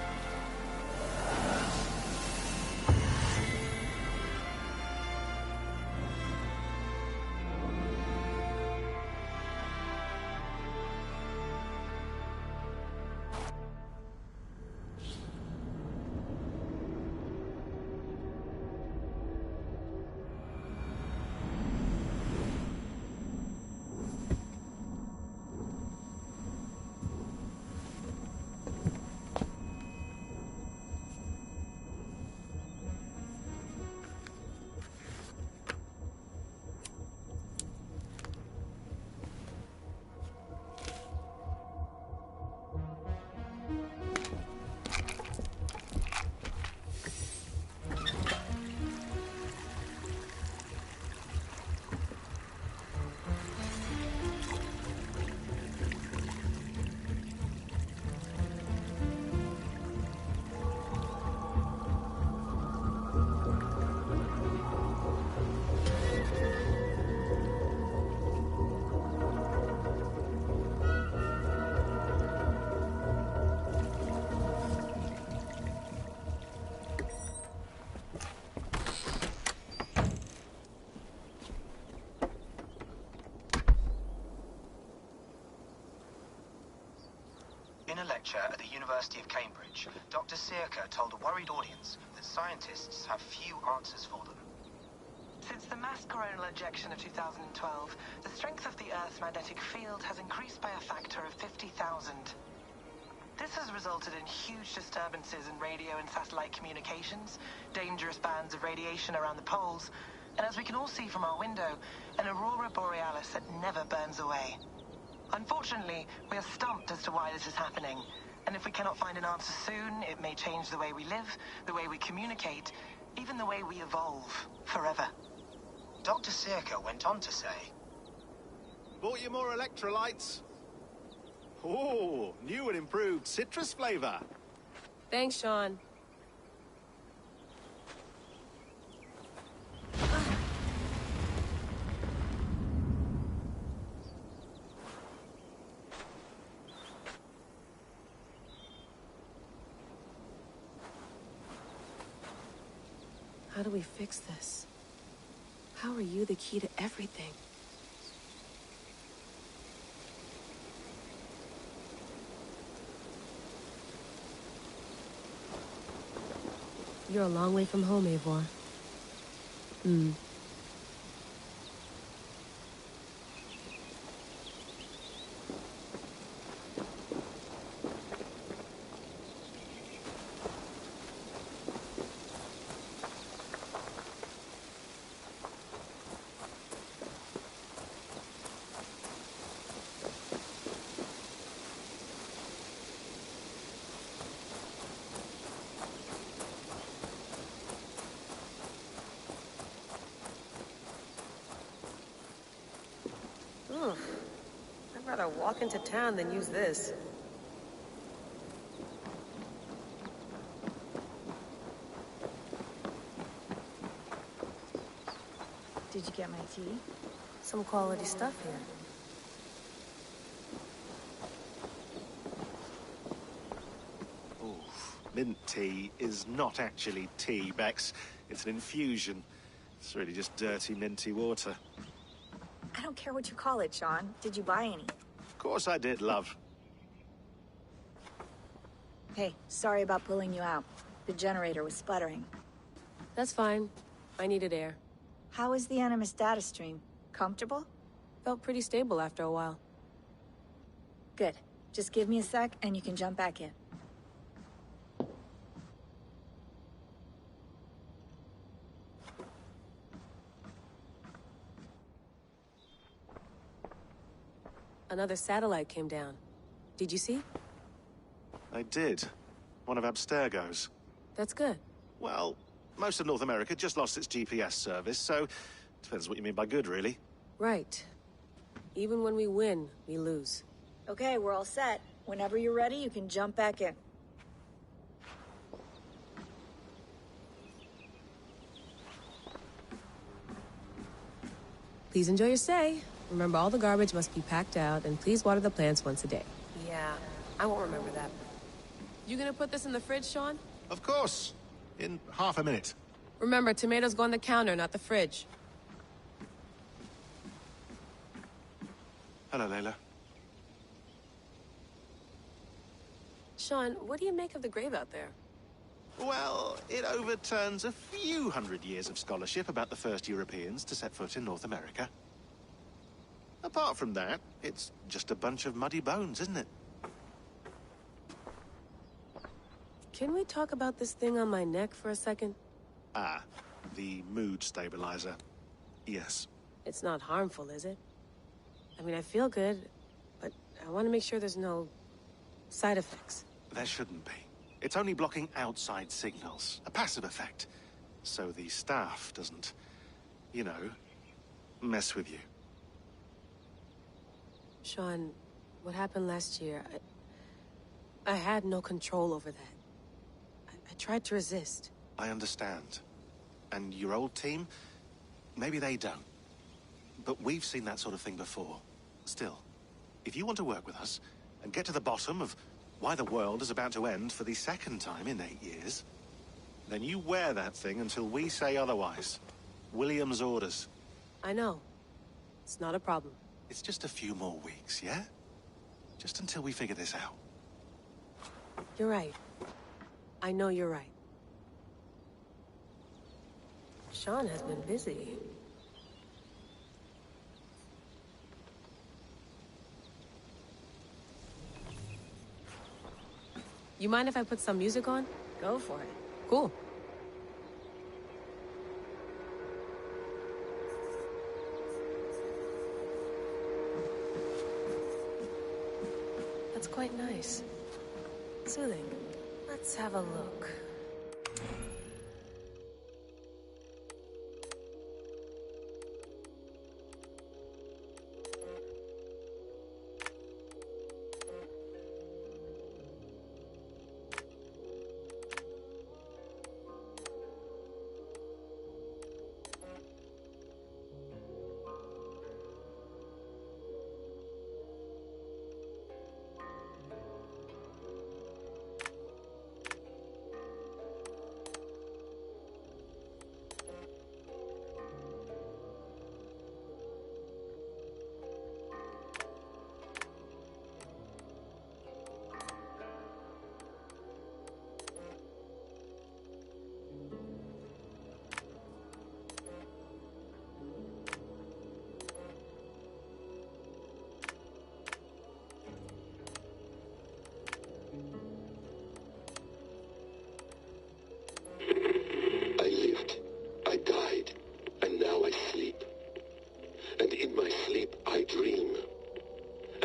In a lecture at the University of Cambridge, Dr. Sirka told a worried audience that scientists have few answers for them. Since the mass coronal ejection of 2012, the strength of the Earth's magnetic field has increased by a factor of 50,000. This has resulted in huge disturbances in radio and satellite communications, dangerous bands of radiation around the poles, and as we can all see from our window, an aurora borealis that never burns away. Unfortunately, we are stumped as to why this is happening, and if we cannot find an answer soon, it may change the way we live, the way we communicate, even the way we evolve, forever. Dr. Sirka went on to say, Bought you more electrolytes? Oh, new and improved citrus flavor. Thanks, Sean. How do we fix this? How are you the key to everything? You're a long way from home, Eivor. I'd rather walk into town than use this. Did you get my tea? Some quality stuff here. Mint tea is not actually tea, Bex. It's an infusion. It's really just dirty, minty water. I don't care what you call it, Sean. Did you buy any? Of course I did, love. Hey, sorry about pulling you out. The generator was sputtering. That's fine. I needed air. How is the Animus data stream? Comfortable? Felt pretty stable after a while. Good. Just give me a sec and you can jump back in. Another satellite came down. Did you see? I did. One of Abstergo's. That's good. Well, most of North America just lost its GPS service, so depends what you mean by good, really. Right. Even when we win, we lose. Okay, we're all set. Whenever you're ready, you can jump back in. Please enjoy your stay. Remember, all the garbage must be packed out, and please water the plants once a day. Yeah, I won't remember that. You gonna put this in the fridge, Sean? Of course. In half a minute. Remember, tomatoes go on the counter, not the fridge. Hello, Layla. Sean, what do you make of the grave out there? Well, it overturns a few hundred years of scholarship about the first Europeans to set foot in North America. Apart from that, it's just a bunch of muddy bones, isn't it? Can we talk about this thing on my neck for a second? Ah, the mood stabilizer. Yes. It's not harmful, is it? I mean, I feel good, but I want to make sure there's no side effects. There shouldn't be. It's only blocking outside signals, a passive effect. So the staff doesn't, you know, mess with you. Sean, what happened last year, I had no control over that. I tried to resist. I understand. And your old team, maybe they don't. But we've seen that sort of thing before. Still, if you want to work with us and get to the bottom of why the world is about to end for the second time in 8 years, then you wear that thing until we say otherwise. William's orders. I know. It's not a problem. It's just a few more weeks, yeah? Just until we figure this out. You're right. I know you're right. Sean has been busy. You mind if I put some music on? Go for it. Cool. That's quite nice. Soothing. Let's have a look.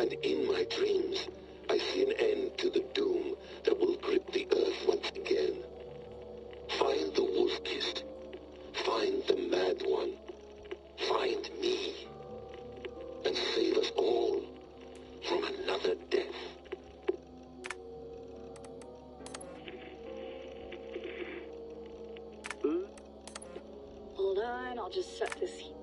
And in my dreams, I see an end to the doom that will grip the earth once again. Find the wolf-kissed. Find the mad one. Find me. And save us all from another death. Hold on, I'll just set this here.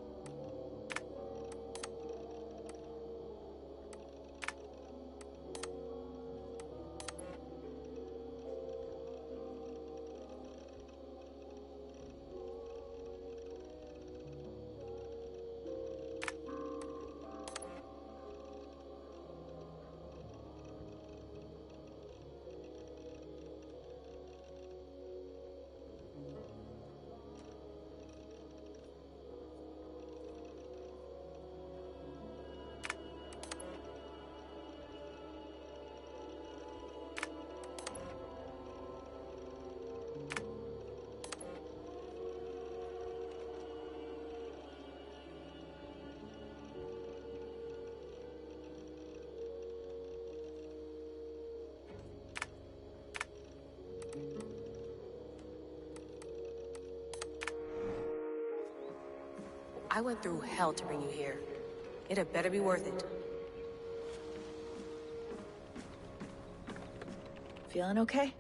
I went through hell to bring you here. It had better be worth it. Feeling okay?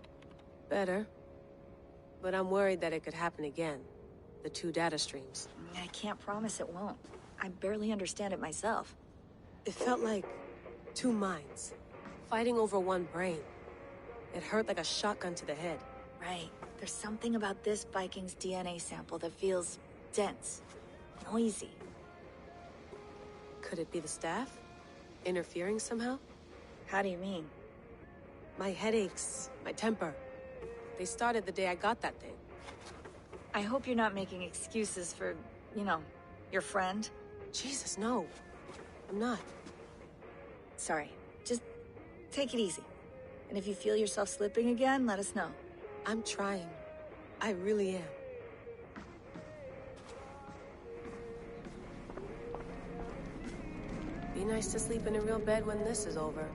Better. But I'm worried that it could happen again. The two data streams. I can't promise it won't. I barely understand it myself. It felt like two minds, fighting over one brain. It hurt like a shotgun to the head. Right. There's something about this Viking's DNA sample that feels dense. Noisy. Could it be the staff? Interfering somehow? How do you mean? My headaches, my temper. They started the day I got that thing. I hope you're not making excuses for, you know, your friend. Jesus, no. I'm not. Sorry. Just take it easy. And if you feel yourself slipping again, let us know. I'm trying. I really am. Be nice to sleep in a real bed when this is over.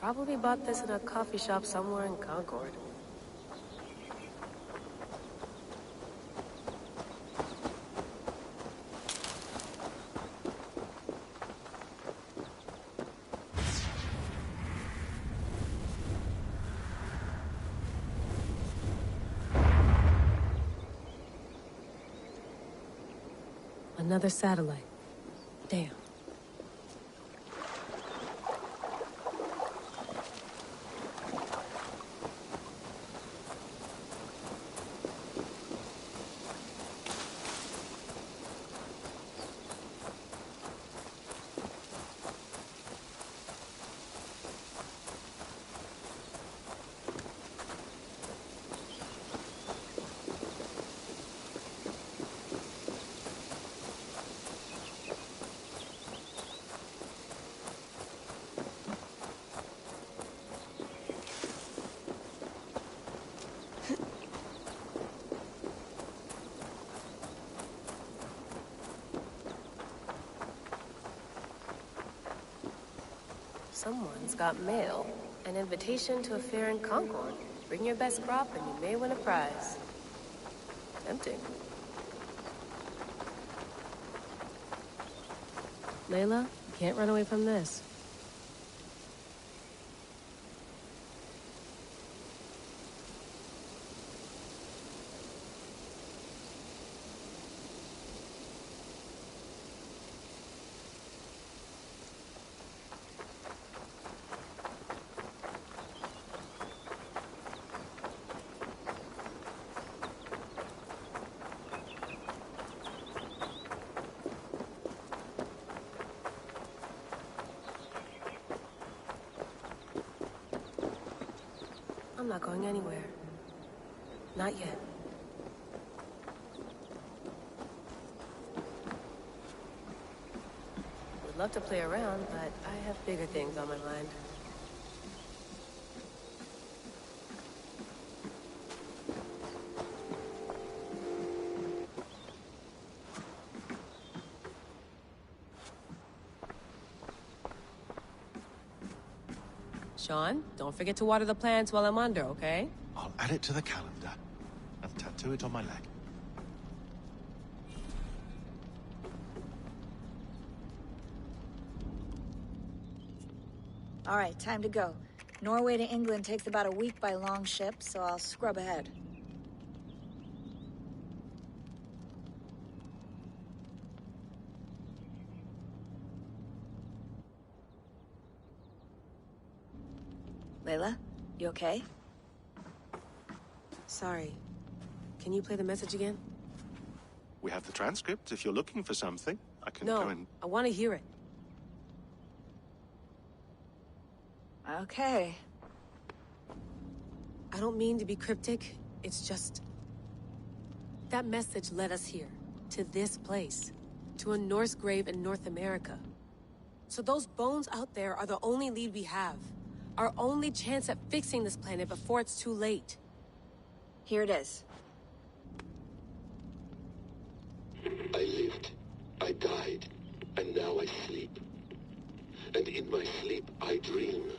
Probably bought this at a coffee shop somewhere in Concord. Another satellite. Damn. Someone's got mail. An invitation to a fair in Concord. Bring your best crop and you may win a prize. Tempting. Layla, you can't run away from this. I'm not going anywhere. Not yet. Would love to play around, but I have bigger things on my mind. Sean, don't forget to water the plants while I'm under, okay? I'll add it to the calendar and tattoo it on my leg. All right, time to go. Norway to England takes about a week by long ship, so I'll scrub ahead. Layla, you okay? Sorry. Can you play the message again? We have the transcript. If you're looking for something, I can go and... I want to hear it. Okay. I don't mean to be cryptic. It's just... that message led us here. To this place. To a Norse grave in North America. So those bones out there are the only lead we have. Our only chance at fixing this planet before it's too late. Here it is. I lived, I died, and now I sleep. And in my sleep I dream.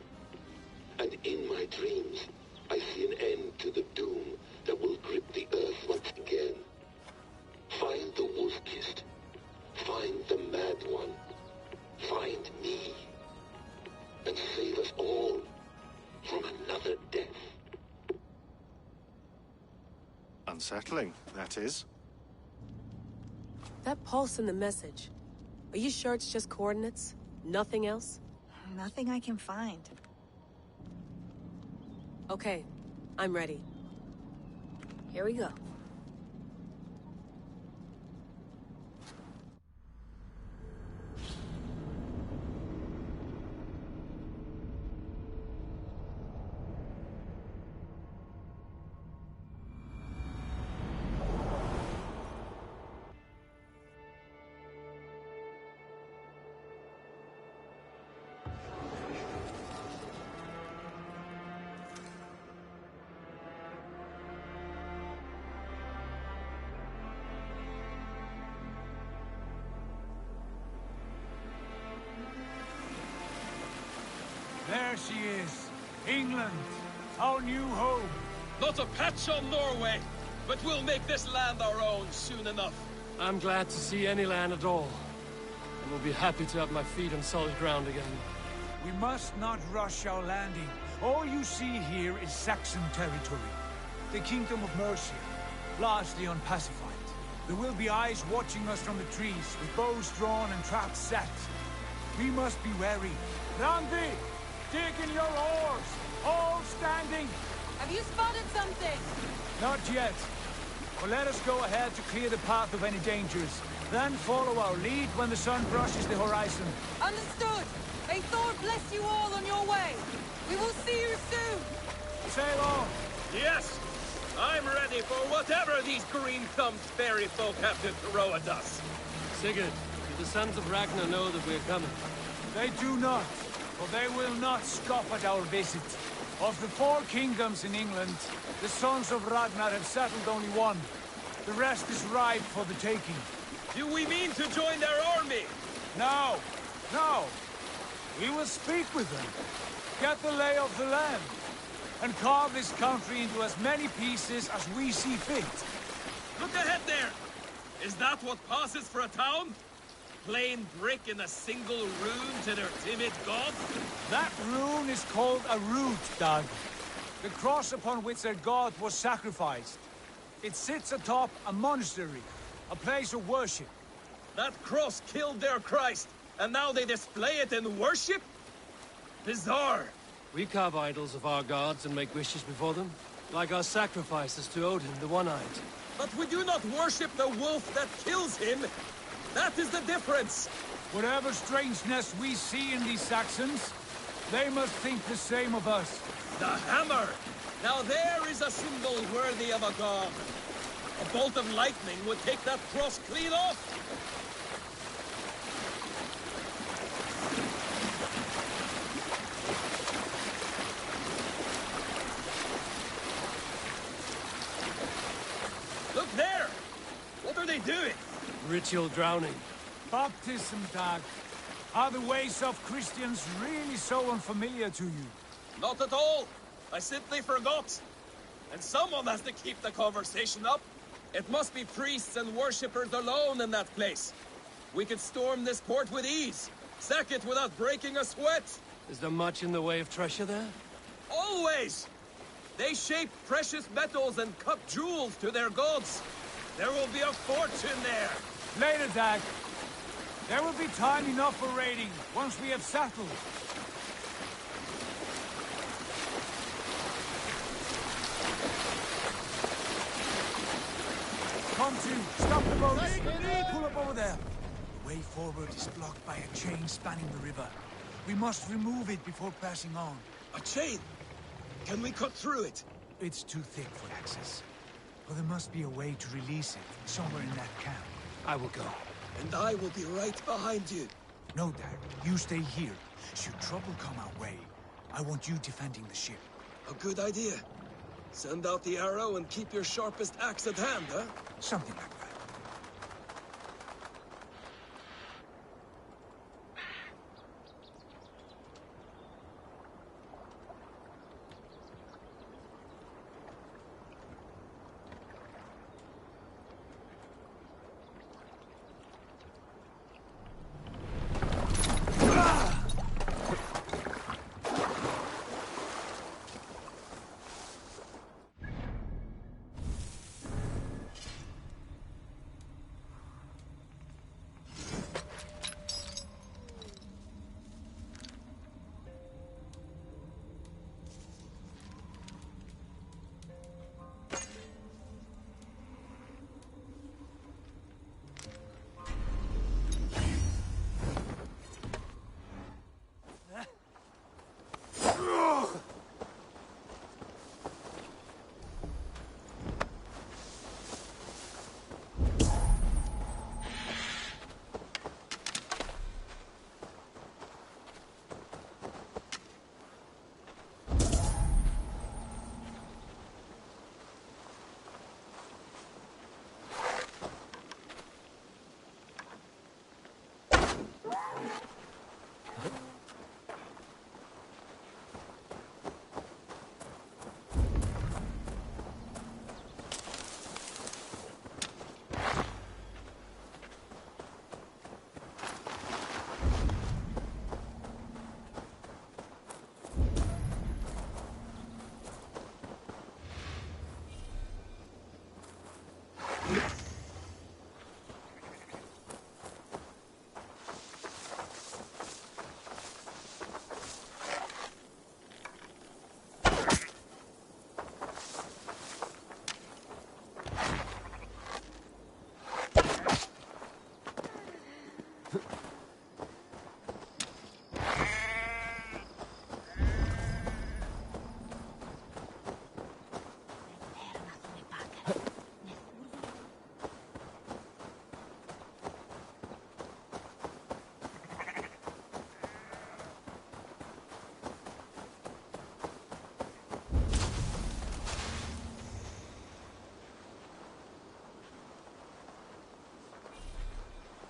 And in my dreams I see an end to the doom that will grip the earth once again. Find the wolf-kissed. Find the mad one. Find me. And save us all from another death. Unsettling, that is. That pulse in the message. Are you sure it's just coordinates? Nothing else? Nothing I can find. Okay, I'm ready. Here we go. There she is. England, our new home. Not a patch on Norway, but we'll make this land our own soon enough. I'm glad to see any land at all. And will be happy to have my feet on solid ground again. We must not rush our landing. All you see here is Saxon territory. The Kingdom of Mercia, largely unpacified. There will be eyes watching us from the trees, with bows drawn and traps set. We must be wary. Randi! Dig in your oars! All standing! Have you spotted something? Not yet. But let us go ahead to clear the path of any dangers. Then follow our lead when the sun brushes the horizon. Understood. May Thor bless you all on your way. We will see you soon. Sail on. Yes, I'm ready for whatever these green-thumbed fairy folk have to throw at us. Sigurd, do the sons of Ragnar know that we're coming? They do not, for they will not scoff at our visit. Of the 4 kingdoms in England, the sons of Ragnar have settled only one. The rest is ripe for the taking. Do we mean to join their army? No, no. We will speak with them, get the lay of the land, and carve this country into as many pieces as we see fit. Look ahead there! Is that what passes for a town? Plain brick in a single rune to their timid god? That rune is called a root, Doug. The cross upon which their god was sacrificed. It sits atop a monastery, a place of worship. That cross killed their Christ, and now they display it in worship? Bizarre. We carve idols of our gods and make wishes before them, like our sacrifices to Odin, the One-Eyed. But we do not worship the wolf that kills him. That is the difference. Whatever strangeness we see in these Saxons, they must think the same of us. The hammer! Now there is a symbol worthy of a god. A bolt of lightning would take that cross clean off. Look there! What are they doing? Ritual drowning. Baptism, Dag. Are the ways of Christians really so unfamiliar to you? Not at all. I simply forgot. And someone has to keep the conversation up. It must be priests and worshippers alone in that place. We could storm this port with ease. Sack it without breaking a sweat. Is there much in the way of treasure there? Always! They shape precious metals and cut jewels to their gods. There will be a fortune there. Later, Dag. There will be time enough for raiding, once we have settled. Come to, stop the boats! Pull up over there. The way forward is blocked by a chain spanning the river. We must remove it before passing on. A chain? Can we cut through it? It's too thick for access. But there must be a way to release it, somewhere in that camp. I will go. And I will be right behind you. No, Dag. You stay here. Should trouble come our way, I want you defending the ship. A good idea. Send out the arrow and keep your sharpest axe at hand, huh? Something like that.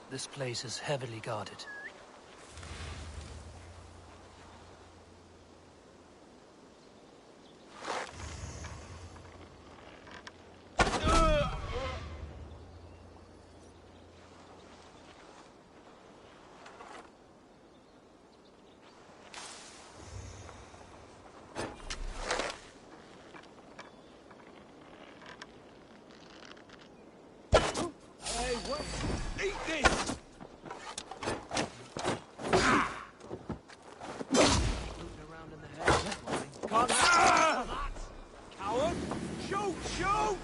This place is heavily guarded. Hey, what? Eat this! Coward! Shoot! Shoot!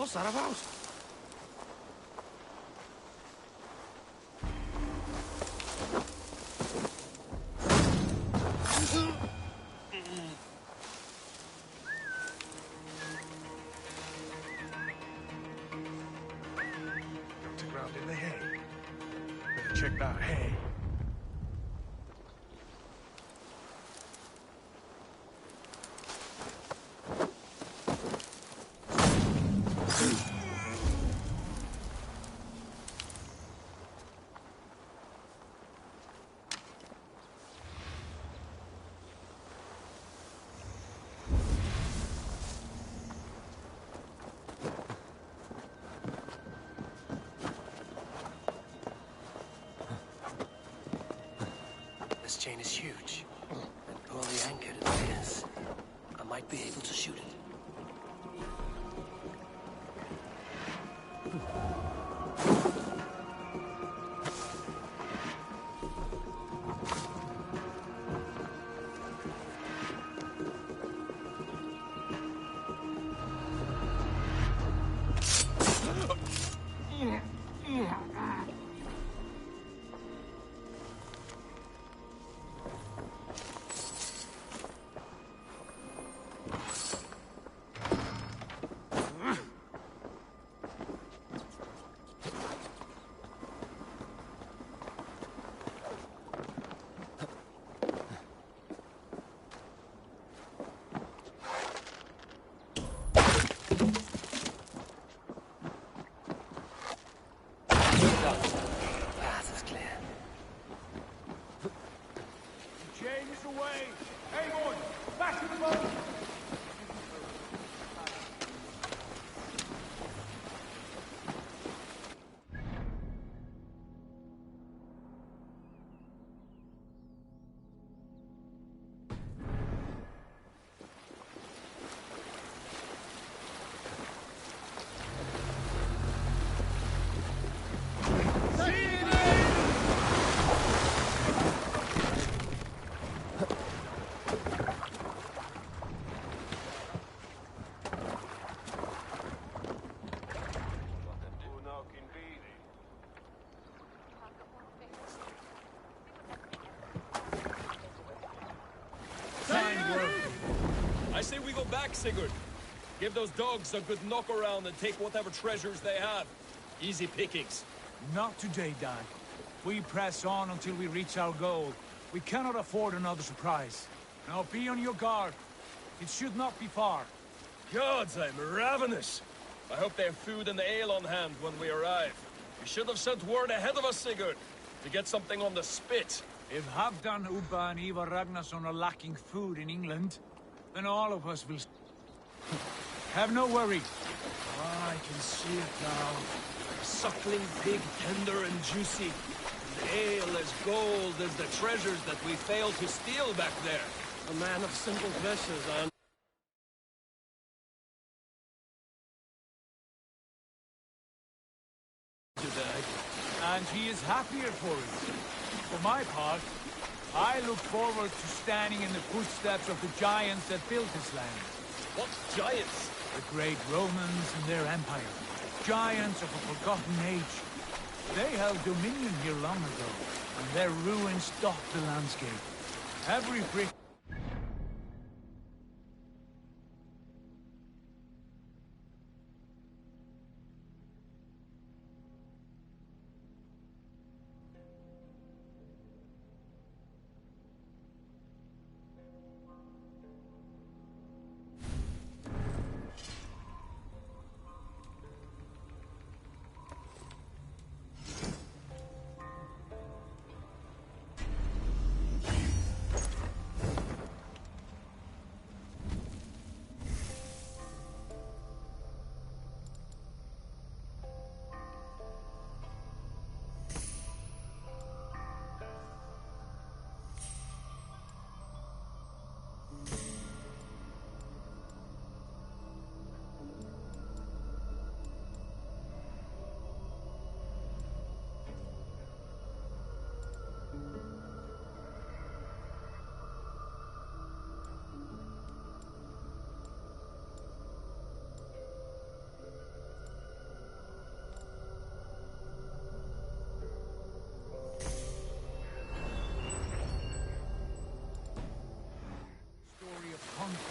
What's that about? Got to ground in the hay. Better check that hay. This chain is huge, and poorly anchored it appears. I might be able to shoot it. Path is clear. The chain is away! Hey, boy! Back to the boat! I say we go back, Sigurd. Give those dogs a good knock around and take whatever treasures they have. Easy pickings. Not today, Dad. We press on until we reach our goal. We cannot afford another surprise. Now be on your guard. It should not be far. Gods, I'm ravenous. I hope they have food and ale on hand when we arrive. We should have sent word ahead of us, Sigurd, to get something on the spit. If Halfdan, Ubba, and Ivar Ragnarsson are lacking food in England, then all of us will... Have no worry. Ah, I can see it now. Suckling pig, tender and juicy. And ale as gold as the treasures that we failed to steal back there. A man of simple pleasures, and... And he is happier for it. For my part, I look forward to standing in the footsteps of the giants that built this land. What giants? The great Romans and their empire. Giants of a forgotten age. They held dominion here long ago, and their ruins dot the landscape. Every brick...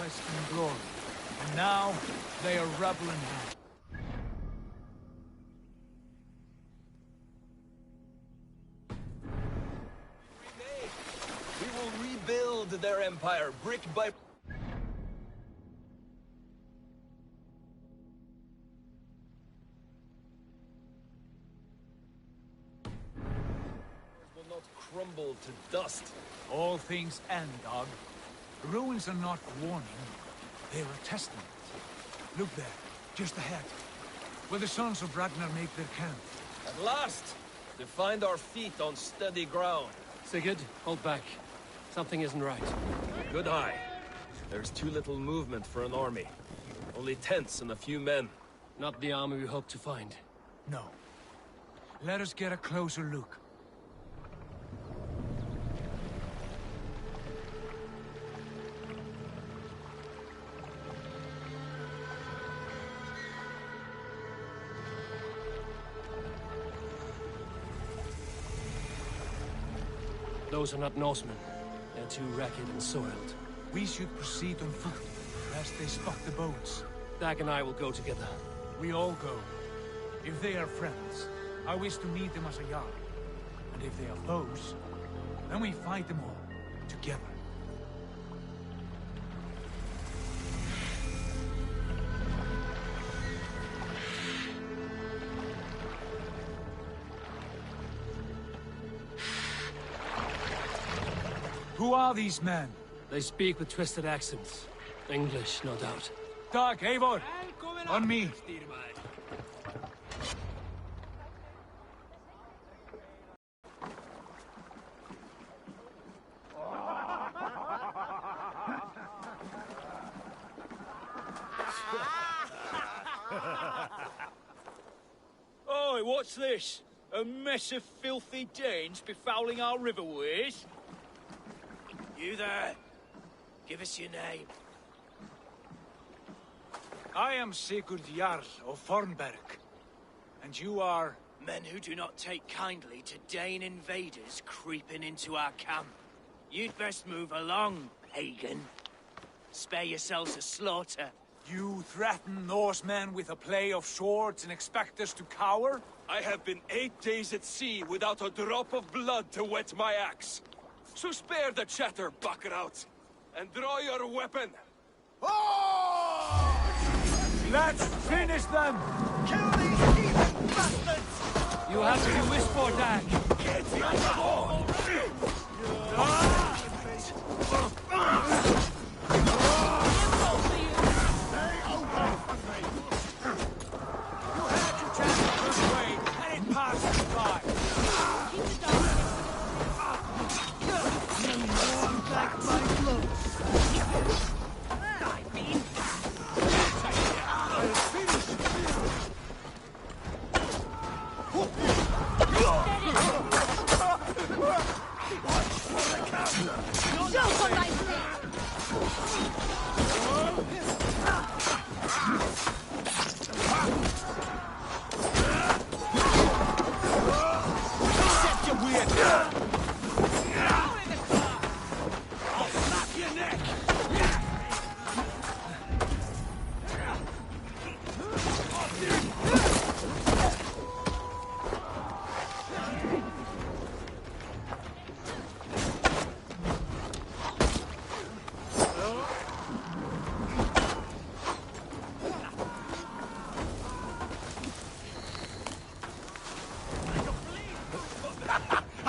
sacrifice and glory. And now, they are rebel in hand. We will rebuild their empire brick by... will not crumble to dust. All things end, dog. The ruins are not a warning. They're a testament. Look there, just ahead. Where the sons of Ragnar make their camp. At last! To find our feet on steady ground. Sigurd, hold back. Something isn't right. Good eye. There's too little movement for an army. Only tents and a few men. Not the army we hope to find. No. Let us get a closer look. Those are not Norsemen. They're too ragged and soiled. We should proceed on foot, lest they spot the boats. Dag and I will go together. We all go. If they are friends, I wish to meet them as a Jarl. And if they are foes, then we fight them all, together. Who are these men? They speak with twisted accents. English, no doubt. Dag, Eivor! On me! Oi, what's this? A mess of filthy Danes befouling our riverways? You there? Give us your name. I am Sigurd Jarl of Fornberg. And you are... Men who do not take kindly to Dane invaders creeping into our camp. You'd best move along, pagan. Spare yourselves a slaughter. You threaten Norsemen with a play of swords and expect us to cower? I have been 8 days at sea without a drop of blood to wet my axe. So spare the chatter, Buckerout, and draw your weapon. Oh! Let's finish them! Kill these heathen bastards! You have to be whisper, Dag. Get the alcohol!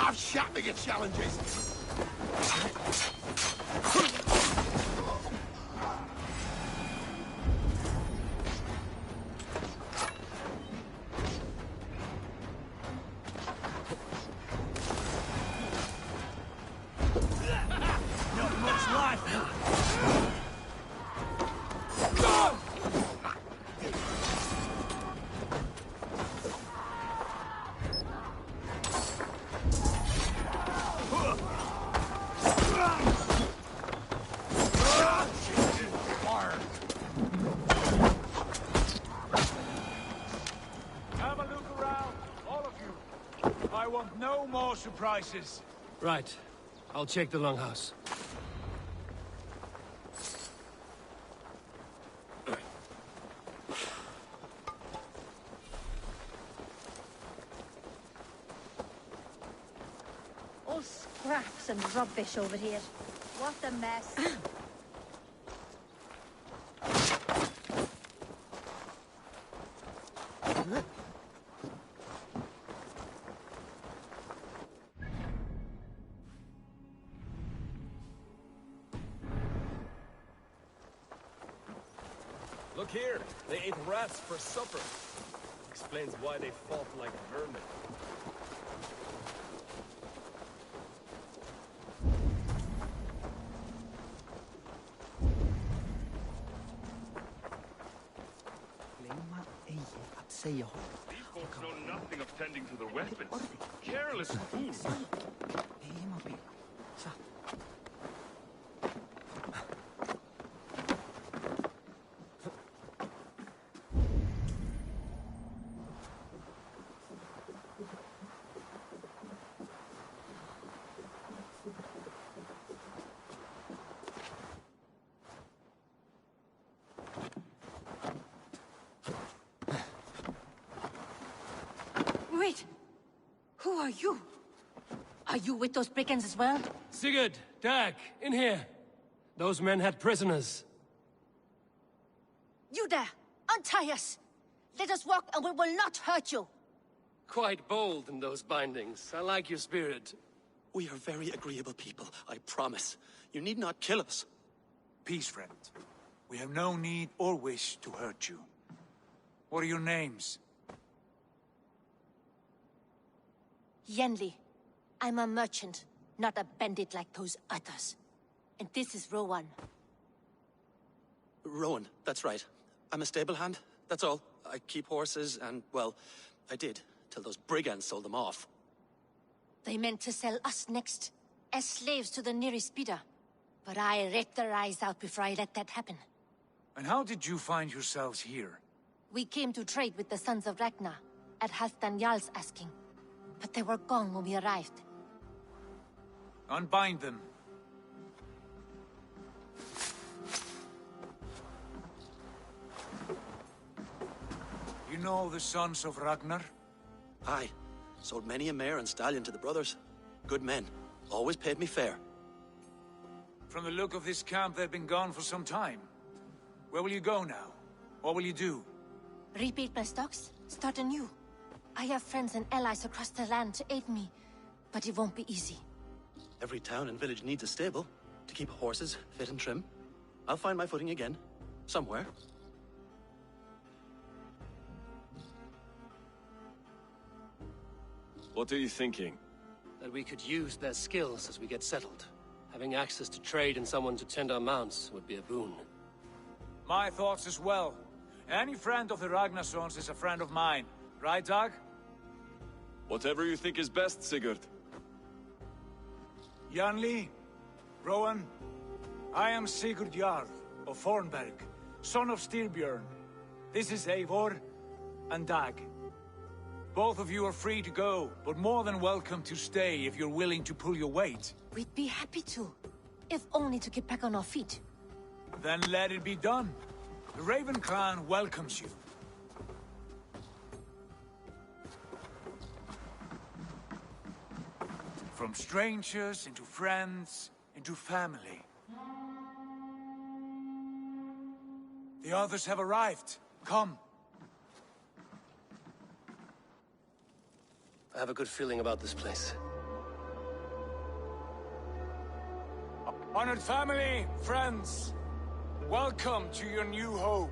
I've shot me at challenges. Not much life. Have a look around, all of you. I want no more surprises. Right. I'll check the longhouse. rubbish over here. What a mess. Look here, they ate rats for supper. Explains why they fought like vermin. These folks know nothing of tending to their weapons. Careless fools. Wait! Who are you? Are you with those brigands as well? Sigurd, Dag, in here. Those men had prisoners. You there! Untie us! Let us walk and we will not hurt you! Quite bold in those bindings. I like your spirit. We are very agreeable people, I promise. You need not kill us. Peace, friend. We have no need or wish to hurt you. What are your names? Yenli. I'm a merchant, not a bandit like those others. And this is Rowan. Rowan, that's right. I'm a stable hand, that's all. I keep horses and, well, I did, till those brigands sold them off. They meant to sell us next, as slaves to the nearest bidder. But I ripped their eyes out before I let that happen. And how did you find yourselves here? We came to trade with the Sons of Ragnar, at Halfdan Jarl's asking. But they were gone when we arrived. Unbind them. You know the Sons of Ragnar? Aye. Sold many a mare and stallion to the brothers. Good men. Always paid me fair. From the look of this camp, they've been gone for some time. Where will you go now? What will you do? Rebuild my stocks, start anew. I have friends and allies across the land to aid me, but it won't be easy. Every town and village needs a stable to keep horses fit and trim. I'll find my footing again. Somewhere. What are you thinking? That we could use their skills as we get settled. Having access to trade and someone to tend our mounts would be a boon. My thoughts as well. Any friend of the Ragnarsons is a friend of mine. Right, Dag? Whatever you think is best, Sigurd. Janli, Rowan, I am Sigurd Jarl of Fornberg, son of Styrbjörn. This is Eivor and Dag. Both of you are free to go, but more than welcome to stay if you're willing to pull your weight. We'd be happy to, if only to get back on our feet. Then let it be done. The Raven clan welcomes you. From strangers into friends, into family. The others have arrived. Come. I have a good feeling about this place. Honored family, friends, welcome to your new home.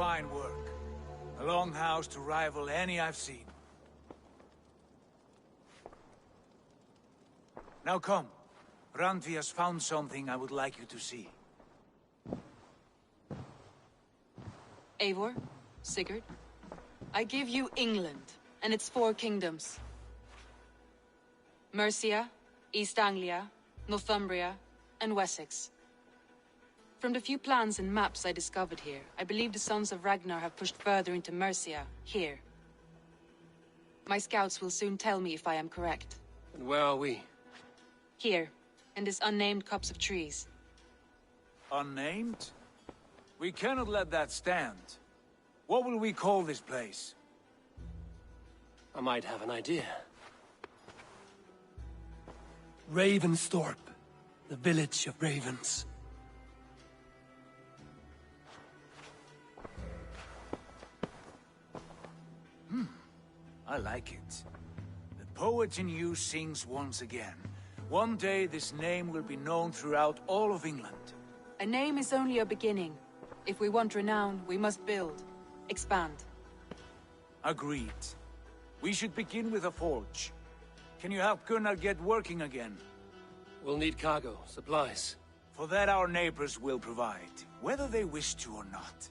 fine work. A longhouse to rival any I've seen. Now come. Randvi has found something I would like you to see. Eivor, Sigurd, I give you England and its 4 kingdoms. Mercia, East Anglia, Northumbria, and Wessex. From the few plans and maps I discovered here, I believe the Sons of Ragnar have pushed further into Mercia, here. My scouts will soon tell me if I am correct. And where are we? Here, in this unnamed copse of trees. Unnamed? We cannot let that stand. What will we call this place? I might have an idea. Ravensthorpe, the village of ravens. I like it. The poet in you sings once again. One day this name will be known throughout all of England. A name is only a beginning. If we want renown, we must build. Expand. Agreed. We should begin with a forge. Can you help Gunnar get working again? We'll need cargo, supplies. For that our neighbors will provide, whether they wish to or not.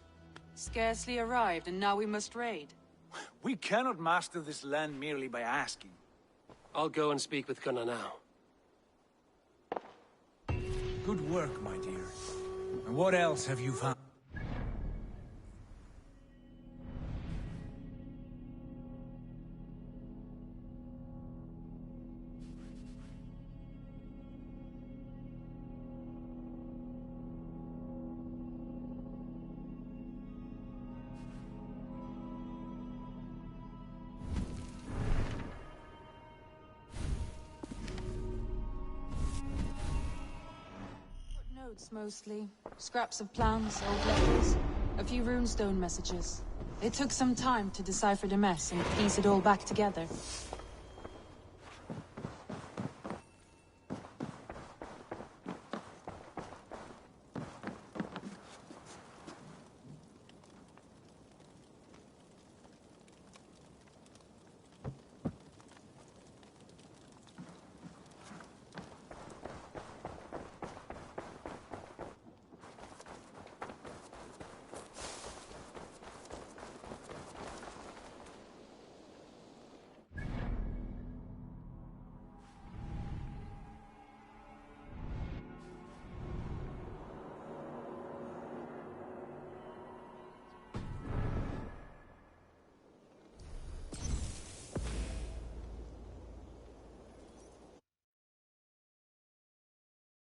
Scarcely arrived, and now we must raid. We cannot master this land merely by asking. I'll go and speak with Gunnar now. Good work, my dear. And what else have you found? Notes, mostly. Scraps of plans, old letters. A few runestone messages. It took some time to decipher the mess and piece it all back together.